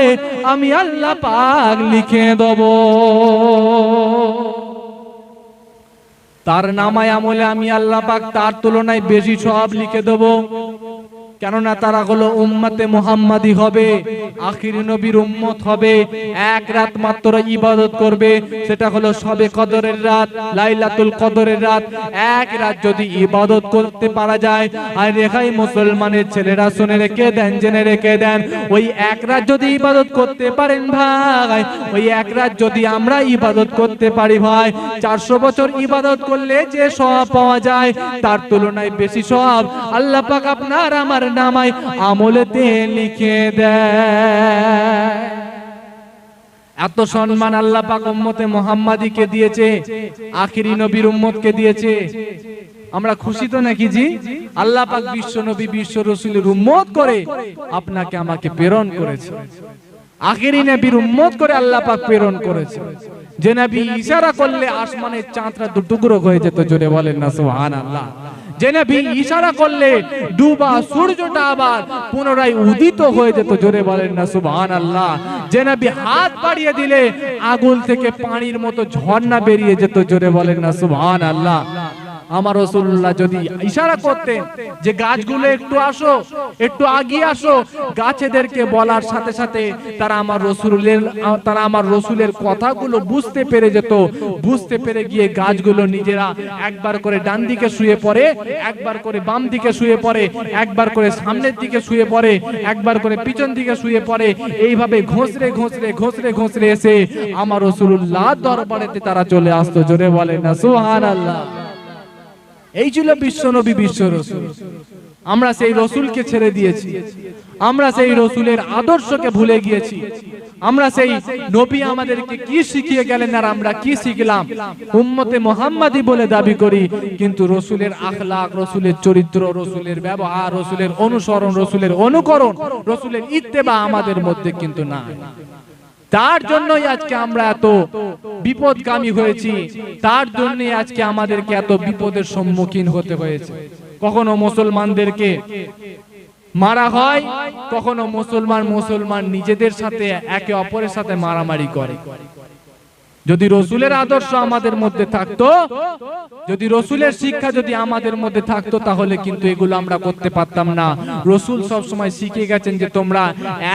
আমি আল্লাহ পাক লিখে দেব। তার নামায় আমলে আমি আল্লাহ পাক তার তুলনায় বেশি সওয়াব লিখে দেব। কেননা তারা হলো উম্মতে মুহাম্মাদি হবে, আখিরি নবীর উম্মত হবে। এক রাত মাত্র ইবাদত করবে, সেটা হলো শবে কদরের রাত, লাইলাতুল কদরের রাত। এক রাত যদি ইবাদত করতে পারা যায়, আর রেখাই মুসলমানের ছেলেরা শুনে রেখে দেন, জেনে রেখে দেন, ওই এক রাত যদি ইবাদত করতে পারেন ভাই, ওই এক রাত যদি আমরা ইবাদত করতে পারি ভাই, 400 বছর ইবাদত করলে যে সওয়াব পাওয়া যায় তার তুলনায় বেশি সওয়াব আল্লাহ পাক আপনার আমার নামায় আমলেতে লিখে দেয়। এত সম্মান আল্লাহ পাক উম্মতে মুহাম্মাদিকে দিয়েছে, আখিরি নবীর উম্মতকে দিয়েছে। আমরা খুশি তো নাকি জি? আল্লাহ পাক বিশ্ব নবী বিশ্ব রাসূলের উম্মত করে আপনাকে আমাকে প্রেরণ করেছে, আখিরি নবীর উম্মত করে আল্লাহ পাক প্রেরণ করেছে। যে নবী ইশারা করলে আসমানের চাঁদটা দুটুকরো হয়ে যেত, জোরে বলেন না সুবহানাল্লাহ। যে নবী ইশারা করলে ডুবা সূর্যটা আবার পুনরায় উদিত হয়ে যেত, জোরে বলেন না সুবহানাল্লাহ। যে নবী হাত বাড়িয়ে দিলে আগুন থেকে পানির মতো ঝর্ণা বেরিয়ে যেত, জোরে বলেন না সুবহানাল্লাহ। আমার রাসূলুল্লাহ যদি ইশারা করতেন যে গাছগুলো একটু আসো, একটু আগিয়ে আসো, গাছেদেরকে বলার সাথে সাথে তারা আমার রাসূলের কথাগুলো বুঝতে পেরে যেত। বুঝতে পেরে গিয়ে গাছগুলো নিজেরা একবার করে ডান দিকে শুয়ে পড়ে, একবার করে বাম দিকে শুয়ে পড়ে, একবার করে সামনের দিকে শুয়ে পড়ে, একবার করে পিছন দিকে শুয়ে পড়ে। এইভাবে ঘষরে ঘষরে ঘষরে ঘষরে এসে আমার রাসূলুল্লাহ দরবারেতে তারা চলে আসতো, জোরে বলেন না সুবহানাল্লাহ। এই ছিল বিশ্ব নবী বিশ্ব রাসূল। আমরা সেই রাসূলকে ছেড়ে দিয়েছি, আমরা সেই রাসূলের আদর্শকে ভুলে গিয়েছি। আমরা সেই নবী আমাদেরকে কি শিখিয়ে গেলেন আর আমরা কি শিখলাম, উম্মতে মুহাম্মাদি বলে দাবি করি, কিন্তু রাসূলের আখলাক, রাসূলের চরিত্র, রাসূলের ব্যবহার, রাসূলের অনুসরণ, রাসূলের অনুকরণ, রাসূলের ইত্তেবা আমাদের মধ্যে কিন্তু না। তার জন্যই আজকে আমরা এত বিপদগামী হয়েছি, তার জন্যই আজকে আমাদেরকে এত বিপদের সম্মুখীন হতে হয়েছে। কখনো মুসলমানদেরকে মারা হয়, কখনো মুসলমান নিজেদের সাথে একে অপরের সাথে মারামারি করে। যদি রাসূলের আদর্শ আমাদের মধ্যে থাকতো, যদি রাসূলের শিক্ষা যদি আমাদের মধ্যে থাকতো, তাহলে কিন্তু এগুলো আমরা করতে পারতাম না। রাসূল সব সময় শিখে গেছেন যে তোমরা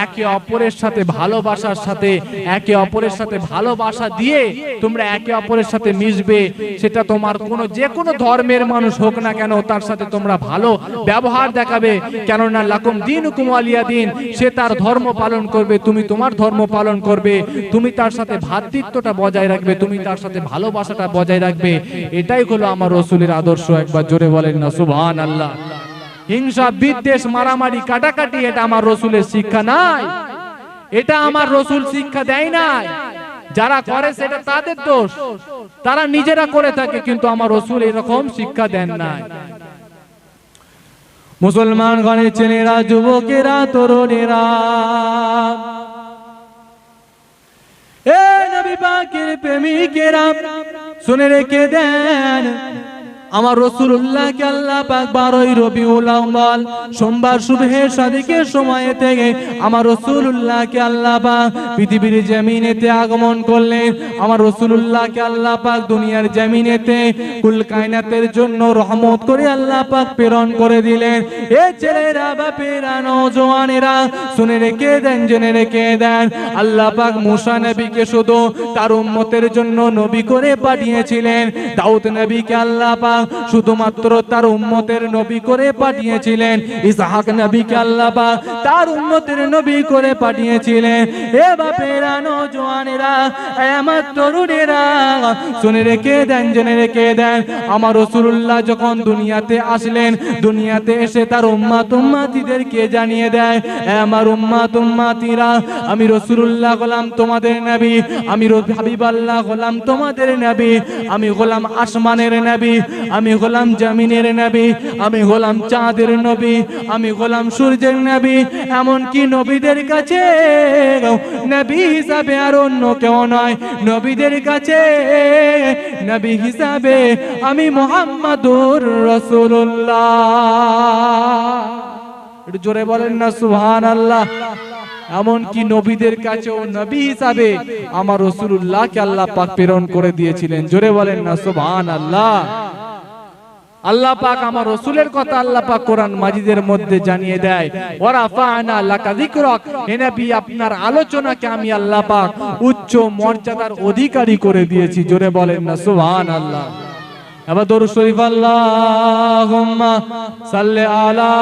একে অপরের সাথে ভালোবাসার সাথে, একে অপরের সাথে ভালোবাসা দিয়ে তোমরা একে অপরের সাথে মিশবে। সেটা তোমার যে কোনো ধর্মের মানুষ হোক না কেন, তার সাথে তোমরা ভালো ব্যবহার দেখাবে। কেননা লাকুম দীনুকুম ওয়ালিয়া দীন, সে তার ধর্ম পালন করবে, তুমি তোমার ধর্ম পালন করবে। তুমি তার সাথে ভ্রাতৃত্বটা বজায় রাখবে, তুমি তার সাথে ভালোবাসাটা বজায় রাখবে। এটাই হলো আমার রাসূলের আদর্শ। একবার জোরে বলেন না সুবহানাল্লাহ। হিংসা, বিদ্বেষ, মারামারি, কাটাকাটি এটা আমার রাসূলের শিক্ষা নাই, এটা আমার রাসূল শিক্ষা দেয় নাই। যারা করে সেটা তাদের দোষ, তারা নিজেরা করে থাকে, কিন্তু আমার রাসূল এরকম শিক্ষা দেন নাই। মুসলমান গণের ছেলেরা, যুবকেরা, তরুণেরা, এ নবী পাকের প্রেমিকেরা, শুনে রেখে দেন, আমার রাসূলুল্লাহকে আল্লাহ পাক 12ই রবিউল আউয়াল সোমবার সুবহে সাদিকের সময় থেকে আমার রাসূলুল্লাহকে আল্লাহ পাক পৃথিবীর জমিনেতে আগমন করলেন। আমার রাসূলুল্লাহকে আল্লাহ পাক দুনিয়ার জমিনেতে কুল কায়নাতের জন্য রহমত করে আল্লাহ পাক প্রেরণ করে দিলেন। এ ছেলেরা, বাপেরা, নওজওয়ানেরা, শুনে রেখে দেন, জেনে রেখে দেন, আল্লাহ পাক মুসা নবীকে শুধু তার উম্মতের জন্য নবী করে পাঠিয়েছিলেন। দাউদ নবীকে আল্লাহ পাক শুধুমাত্র তার উম্মতের নবী করে পাঠিয়েছিলেন। ইসহাক নবীকে আল্লাহ পাক তার উম্মতের নবী করে পাঠিয়েছিলেন। এ বাপেরা, নওজওয়ানেরা, আমার তরুণেরা, শুনে রেখে দেন, জেনে রেখে দেন, আমার রাসূলুল্লাহ যখন দুনিয়াতে আসলেন, দুনিয়াতে এসে তার উম্মত উম্মতিদেরকে জানিয়ে দেয়, আমার উম্মত উম্মতিরা, আমি রাসূলুল্লাহ হলাম তোমাদের নবী, আমি হাবিবাল্লাহ হলাম তোমাদের নবী, আমি হলাম আসমানের নবী, আমি হলাম জমিনের নবী, আমি হলাম চাঁদের নবী, আমি হলাম সূর্যের নবী। এমন কি নবীদের কাছে নবী হিসাবে আর অন্য কেউ নয়, নবীদের কাছে নবী হিসাবে আমি মুহাম্মাদুর রাসূলুল্লাহ। একটু জোরে বলেন না সুবহানাল্লাহ। এমন কি নবীদের কাছেও নবী হিসাবে আমার রাসূলুল্লাহকে আল্লাহ পাক প্রেরণ করে দিয়েছিলেন। জোরে বলেন না সুবহানাল্লাহ। আল্লাহ পাক আমার রাসূলের কথা আল্লাহ পাক কোরআন মাজিদের মধ্যে জানিয়ে দেয়, ওয়া রাফা'না লাকা যিকরাক, হে নবী আপনার আলোচনাকে আমি আল্লাহ পাক উচ্চ মর্যাদার অধিকারী করে দিয়েছি। জোরে বলেন না সুবহানাল্লাহ। এবার দরুদ শরীফ আল্লাহুম্মা সাল্লি আলা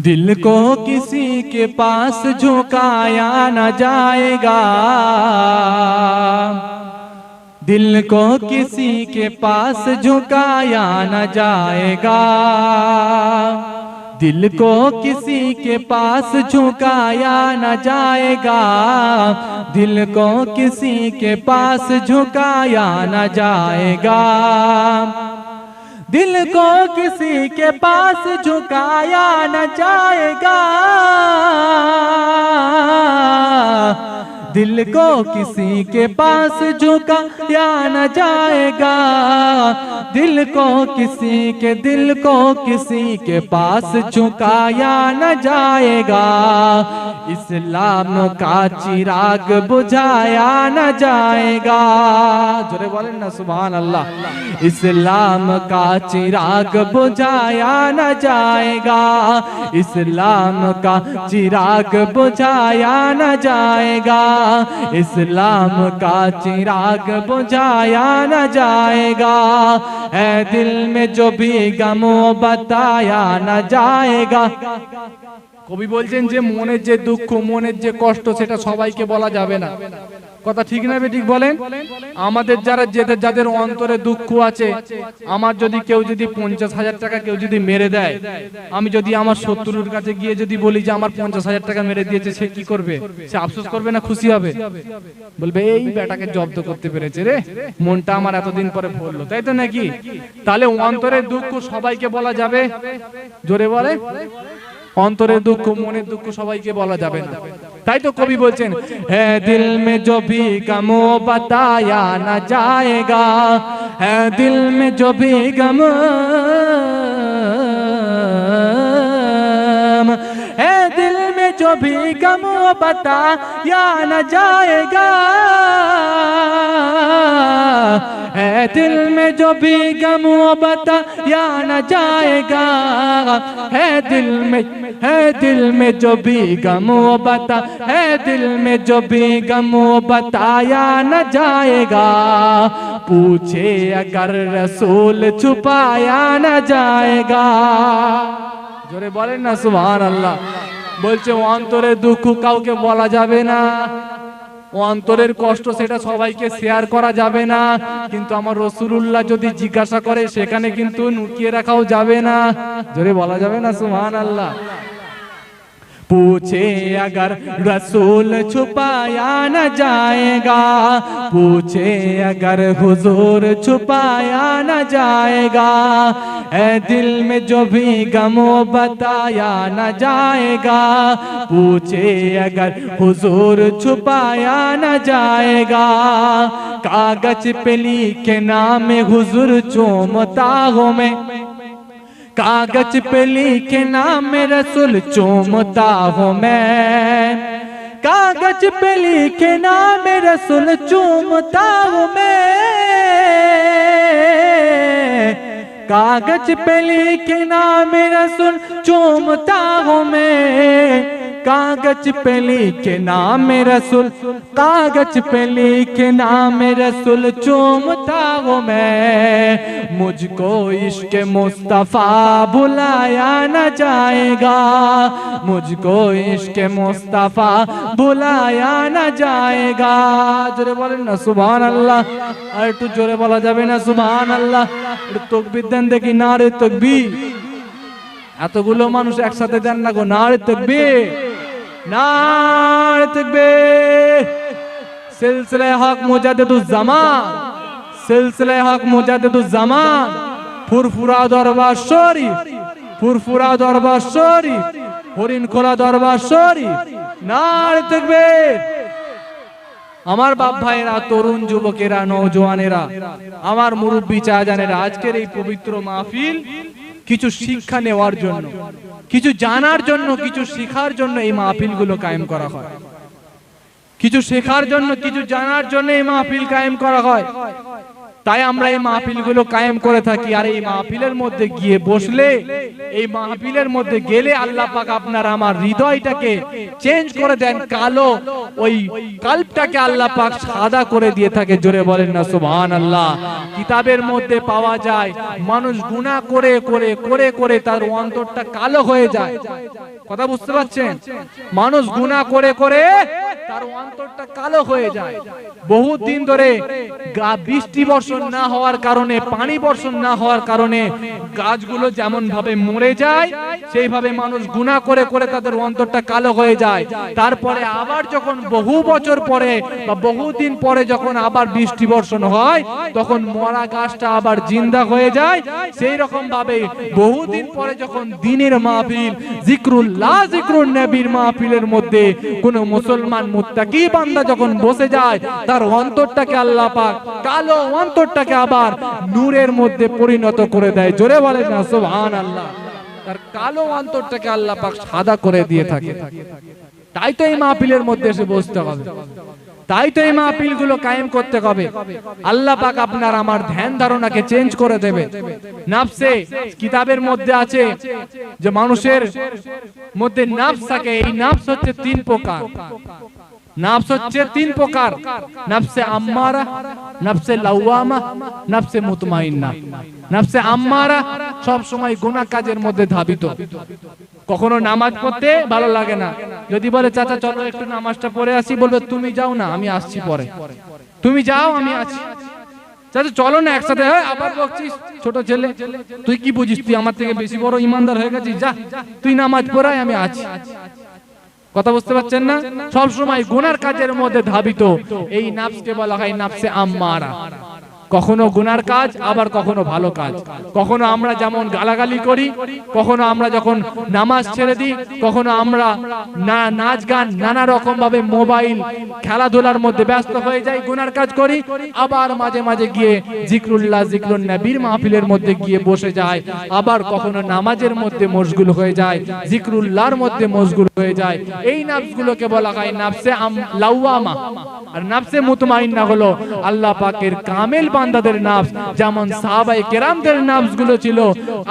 दिल को किसी के पास झुकाया न जाएगा, दिल को किसी के पास झुकाया न जाएगा, दिल को किसी के पास झुकाया न जाएगा, दिल को किसी के पास झुकाया न जाएगा, दिल को किसी के पास झुकाया न जाएगा, दिल को किसी के पास झुकाया न जाएगा, दिल को किसी के पास झुकाया न जाएगा, इस्लाम का चिराग बुझाया न जाएगा। जोरे बोलें ना सुभान अल्लाह। इस्लाम का चिराग बुझाया न जाएगा, इस्लाम का चिराग बुझाया न जाएगा, इस्लाम का चिराग बुझाया न जाएगा, है दिल में जो भी गम बताया न जाएगा। কবি বলছেন যে মনের যে দুঃখ মনের যে কষ্ট সেটা সবাইকে বলা যাবে না। কথা ঠিক না ঠিক বলেন? আমাদের যাদের অন্তরে দুঃখ আছে, আমার যদি কেউ যদি 50,000 টাকা কেউ যদি মেরে দেয়, আমি যদি আমার শত্রুর কাছে গিয়ে যদি বলি যে আমার 50,000 টাকা মেরে দিয়েছে, সে কি করবে? সে আফসোস করবে না খুশি হবে? বলবে এই বেটাকে জব্দ করতে পেরেছে রে, মনটা আমার এতদিন পরে ভরলো, তাই তো নাকি? তাহলে অন্তরের দুঃখ সবাইকে বলা যাবে? জোরে বলে। অন্তরের দুঃখ মনের দুঃখ সবাইকে বলা যাবে না। তাই তো কবি বলছেন, है दिल में जो भी गम बताया न जाएगा, है दिल में जो भी गम, है दिल में जो भी गम बताया न जाएगा, है दिल में जो भी गम बताया न जाएगा, है दिल में जो भी गम बता, है दिल में जो भी गम बताया न जाएगा, पूछे अगर रसूल छुपाया न जाएगा। जोरे बोलें ना सुभान अल्लाह। বলছে অন্তরের দুঃখ কাউকে বলা যাবে না, অন্তরের কষ্ট সেটা সবাইকে শেয়ার করা যাবে না, কিন্তু আমার রাসূলুল্লাহ যদি জিজ্ঞাসা করে সেখানে কিন্তু লুকিয়ে রাখাও যাবে না। জোরে বলা যাবে না সুবহানাল্লাহ। पूछे अगर रसूल छुपाया न जाएगा, पूछे अगर हुजूर छुपाया न जाएगा, ऐ दिल में जो भी गम बताया न जाएगा, पूछे अगर हुजूर छुपाया न जाएगा, कागज पे लिखे नाम हुजूर चूमता हूँ मैं, कागज पे लिखे नाम रसूल चूमता हूँ मैं, कागज पे लिखे नाम रसूल चूमता हूँ मैं, कागज पे लिखे नाम रसूल चूमता हूँ मैं, कागज पे लिखे नाम रसूल, कागज पे लिखे नाम रसूल चूमता हूँ मैं, मुझको इश्क मुस्तफा बुलाया न जाएगा, मुझको इश्क मुस्तफा बुलाया न जाएगा। जोरे बोलें ना सुभान अल्लाह। और একটু জোরে বলা যাবে না সুবহান আল্লাহ? একটু তাকবীর দেন দেখি, নারে তাকবীর। এতগুলো মানুষ একসাথে দেন না গো, নারে তাকবীর, নারে তাকবীর। সিলসিলা হক মুজাদ্দিদুজ জামান, সিলসিলা হক মুজাদ্দিদুজ জামান, ফুরফুরা দরবার শরীফ, ফুরফুরা দরবার শরীফ, হরিণখোলা দরবার শরীফ, নারে তাকবীর। আমার বাপ ভাইয়েরা, তরুণ যুবকেরা, নওজওয়ানেরা, আমার মুরব্বী চাচানেরা, আজকের এই পবিত্র মাহফিল কিছু শিক্ষা নেওয়ার জন্য, কিছু জানার জন্য, কিছু শেখার জন্য এই মাহফিলগুলো কায়েম করা হয়। কিছু শেখার জন্য, কিছু জানার জন্য এই মাহফিল কায়েম করা হয়। তাই আমরা এই মাহফিলগুলো কায়েম করে থাকি। আর এই মাহফিলের মধ্যে গিয়ে বসলে, এই মাহফিলের মধ্যে গেলে আল্লাহ পাক আপনার আমার হৃদয়টাকে চেঞ্জ করে দেন, কালো ওই কলবটাকে আল্লাহ পাক সাদা করে দিয়ে থাকে। জোরে বলেন না সুবহানাল্লাহ। কিতাবের মধ্যে পাওয়া যায় মানুষ গুনাহ করে করে করে করে তার অন্তরটা কালো হয়ে যায়। কথা বুঝতে পারছেন? মানুষ গুনাহ করে করে তার অন্তরটা কালো হয়ে যায়। বহুত দিন ধরে বৃষ্টি বর্ষণ না হওয়ার কারণে, পানি বর্ষণ না হওয়ার কারণে গাছগুলো যেমন ভাবে মরে যায়, সেইভাবে মানুষ গুনাহ করে করে তাদের অন্তরটা কালো হয়ে যায়। তারপরে আবার যখন বহু বছর পরে বা বহুদিন পরে যখন আবার বৃষ্টি বর্ষণ হয়, তখন মরা গাছটা আবার জিন্দা হয়ে যায়। সেই রকম ভাবে বহুদিন পরে যখন দিনের মাহফিল, জিক্রুল্লাহ, জিক্রুন নবীর মাহফিলের মধ্যে কোন মুসলমান মুত্তাকি বান্দা যখন বসে যায়, তার অন্তরটাকে আল্লাহ পাক কালো অন্তরটাকে আবার নূরের মধ্যে পরিণত করে দেয়। জোরে বলেন না সুবহানাল্লাহ। তার কালো অন্তরটাকে আল্লাহ পাক সাদা করে দিয়ে থাকে। তাই তো এই মাহফিলের মধ্যে এসে বসতে হবে, তাই তো এই মাহফিলগুলো কায়েম করতে হবে। আল্লাহ পাক আপনার আমার ধ্যান ধারণাকে চেঞ্জ করে দেবে। নফসে, কিতাবের মধ্যে আছে যে মানুষের মধ্যে নফস থাকে। এই নফস হচ্ছে তিন প্রকার। নফস হচ্ছে তিন প্রকার: নফসে আম্মারা, নফসে লাওয়ামা, নফসে মুতমাইন্না। নফসে আম্মারা সব সময় গুনাহ কাজের মধ্যে ধাবিত। কখনো নামাজ পড়তে ভালো লাগে না, যদি বলে চাচা চলো একটু নামাজটা পড়ে আসি, বলবে তুমি যাও না, আমি আসছি পরে। তুমি যাও, আমি আছি। চাচা চলো না একসাথে, হয় আবার বকছিস, ছোট ছেলে তুই কি বুঝিস, তুই আমার থেকে বেশি বড় ইমানদার হয়ে গেছিস, যা তুই নামাজ পড়াই, আমি আছি। কথা বুঝতে পারছেন না? সব সময় গুনার কাজের মধ্যে ধাবিত এই নফসকে বলা হয় নফসে আম্মারা। কখনো গুনার কাজ, আবার কখনো ভালো কাজ। কখনো আমরা যেমন গালাগালি করি, কখনো আমরা যখন নামাজ ছেড়ে দিই, কখনো আমরা নাচ গান নানা রকম ভাবে মোবাইল খেলাধুলার মধ্যে ব্যস্ত হয়ে যাই, গুনার কাজ করি। আবার মাঝে মাঝে গিয়ে জিক্রুল্লাহ, জিক্রুন নবীর মাহফিলের মধ্যে গিয়ে বসে যায়। আবার কখনো নামাজের মধ্যে মশগুল হয়ে যায়, জিক্রুল্লাহর মধ্যে মশগুল হয়ে যায়। এই নফসগুলোকে বলা হয় নফসে লাওয়ামা। আর নফসে মুতমাইন্না হলো আল্লাহ পাকের কামেল বান্দাদের নফস। যেমন সাহাবায়ে কেরামদের নফস গুলো ছিল,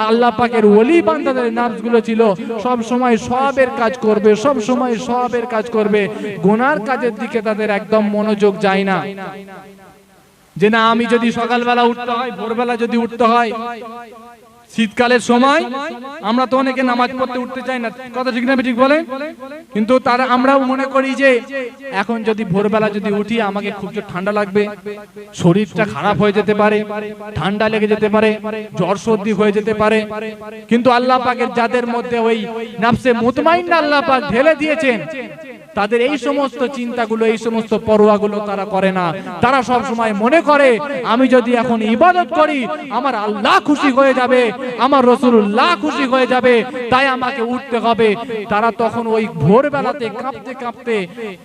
আল্লাহ পাকের ওলি বান্দাদের নফস গুলো ছিল, সব সময় সওয়াবের কাজ করবে, সব সময় সওয়াবের কাজ করবে। গুনার কাজের দিকে তাদের একদম মনোযোগ যায় না। যে না, আমি যদি সকালবেলা উঠতে হয়, ভোরবেলা যদি উঠতে হয়, শীতকালের সময় আমরা তো অনেকে নামাজ পড়তে উঠতে চাই না, কথা ঠিক না ঠিক বলে? কিন্তু তারা আমরাও মনে করি যে এখন যদি ভোরবেলা যদি উঠি, আমাকে খুব ঠান্ডা লাগবে, শরীরটা খারাপ হয়ে যেতে পারে, ঠান্ডা লেগে যেতে পারে, জ্বর সর্দি হয়ে যেতে পারে। কিন্তু আল্লাহ পাকের যাদের মধ্যে ওই নফসে মুতমাইন্না আল্লাহ পাক ঢেলে দিয়েছেন, তাদের এই সমস্ত চিন্তাগুলো, এই সমস্ত পরোয়াগুলো তারা করে না। তারা সব সময় মনে করে আমি যদি এখন ইবাদত করি, আমার আল্লাহ খুশি হয়ে যাবে, আমার রাসূলুল্লাহ খুশি হয়ে যাবে, তাই আমাকে উঠতে হবে। তারা তখন ওই ভোরবেলাতে কাঁপতে কাঁপতে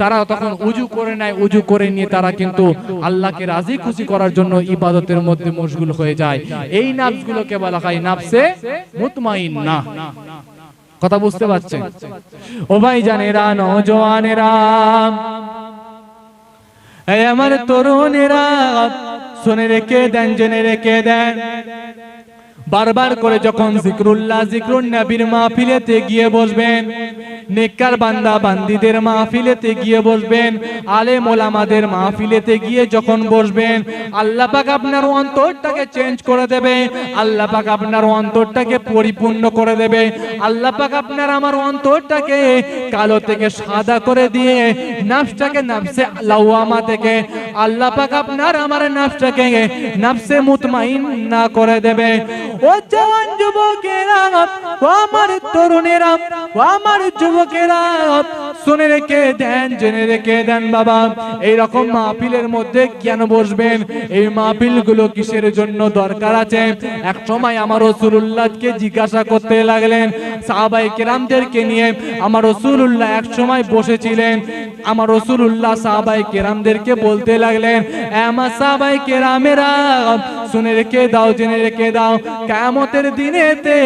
তারা তখন উজু করে নেয়। উজু করে নিয়ে তারা কিন্তু আল্লাহকে রাজি খুশি করার জন্য ইবাদতের মধ্যে মশগুল হয়ে যায়। এই নফসগুলোকে বলা হয় নফসে মুতমাইন্না। কথা বুঝতে পারছেন? ও ভাই জানেরা, নওজওয়ানেরা, এই আমার তরুণেরা, শুনে রেখে দেন, জেনে রেখে দেন। বারবার করে যখন জিক্রুল্লাহ, জিক্রুন নবীর মাহফিলেতে গিয়ে বসবেন, নেককার বান্দা বান্দীদের মাহফিলেতে গিয়ে বসবেন, আলেম ওলামাদের মাহফিলেতে গিয়ে যখন বসবেন, আল্লাহ পাক আপনার অন্তরটাকে চেঞ্জ করে দেবে। আল্লাহ পাক আপনার অন্তরটাকে পরিপূর্ণ করে দেবে। আল্লাহ পাক আপনার আমার অন্তরটাকে কালো থেকে সাদা করে দিয়ে নফসটাকে নফসে লাওয়ামা থেকে আল্লাহ পাক আপনার আমার নফসটাকে নফসে মুতমাইন্না করে দেবে। ও জওয়ান যুবকেরা, ও আমার তরুণেরা, ও আমার যুবকেরা, শুনে রেখে দেন, জেনে রেখে দেন বাবা, এইরকম মাহফিলের মধ্যে কেন বসবেন? এই মাহফিলগুলো কিসের জন্য দরকার আছে? এক সময় আমার রাসূলুল্লাহকে জিজ্ঞাসা করতে লাগলেন, সাহাবায়ে কেরামদেরকে নিয়ে আমার রাসূলুল্লাহ এক সময় বসেছিলেন। আমার রাসূলুল্লাহ সাহাবায়ে কেরামদেরকে বলতে লাগলেন, আমার সাহাবায়ে কেরামেরা শুনে রেখে দাও, জেনে রেখে দাও, কিয়ামতের দিনেতে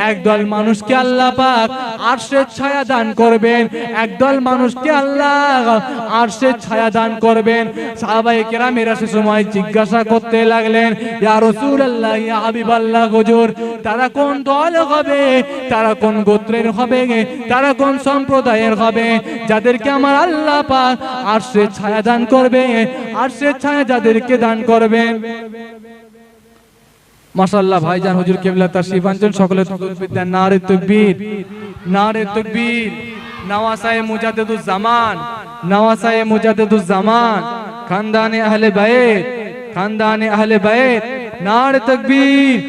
একদল মানুষকে আল্লাহ পাক আরশের ছায়া দান করবেন, একদল মানুষকে আল্লাহ আরশের ছায়া দান করবেন। সাহাবায়ে কেরামেরা সে সময় জিজ্ঞাসা করতে লাগলেন, ইয়া রাসূলুল্লাহ, ইয়া হাবিবাল্লাহ, হুজুর তারা কোন দল হবে, তারা কোন গোত্রের হবে, তারা কোন সম্প্রদায়ের হবে যাদেরকে আমার আল্লাহ পাক আরশের ছায়া দান করবে, আরশের ছায়া যাদেরকে দান করবেন। মাশাআল্লাহ ভাইজান হুজুর কিবলা তাশরীফ আনছেন, সকলে তাকবীর দেন, নারে তাকবীর, নারে তাকবীর। নওয়াসায়ে মুজাদ্দিদুজ জামান, নওয়াসায়ে মুজাদ্দিদুজ জামান, খানদানে আহলে বাইত, খানদানে আহলে বাইত, নারে তাকবীর।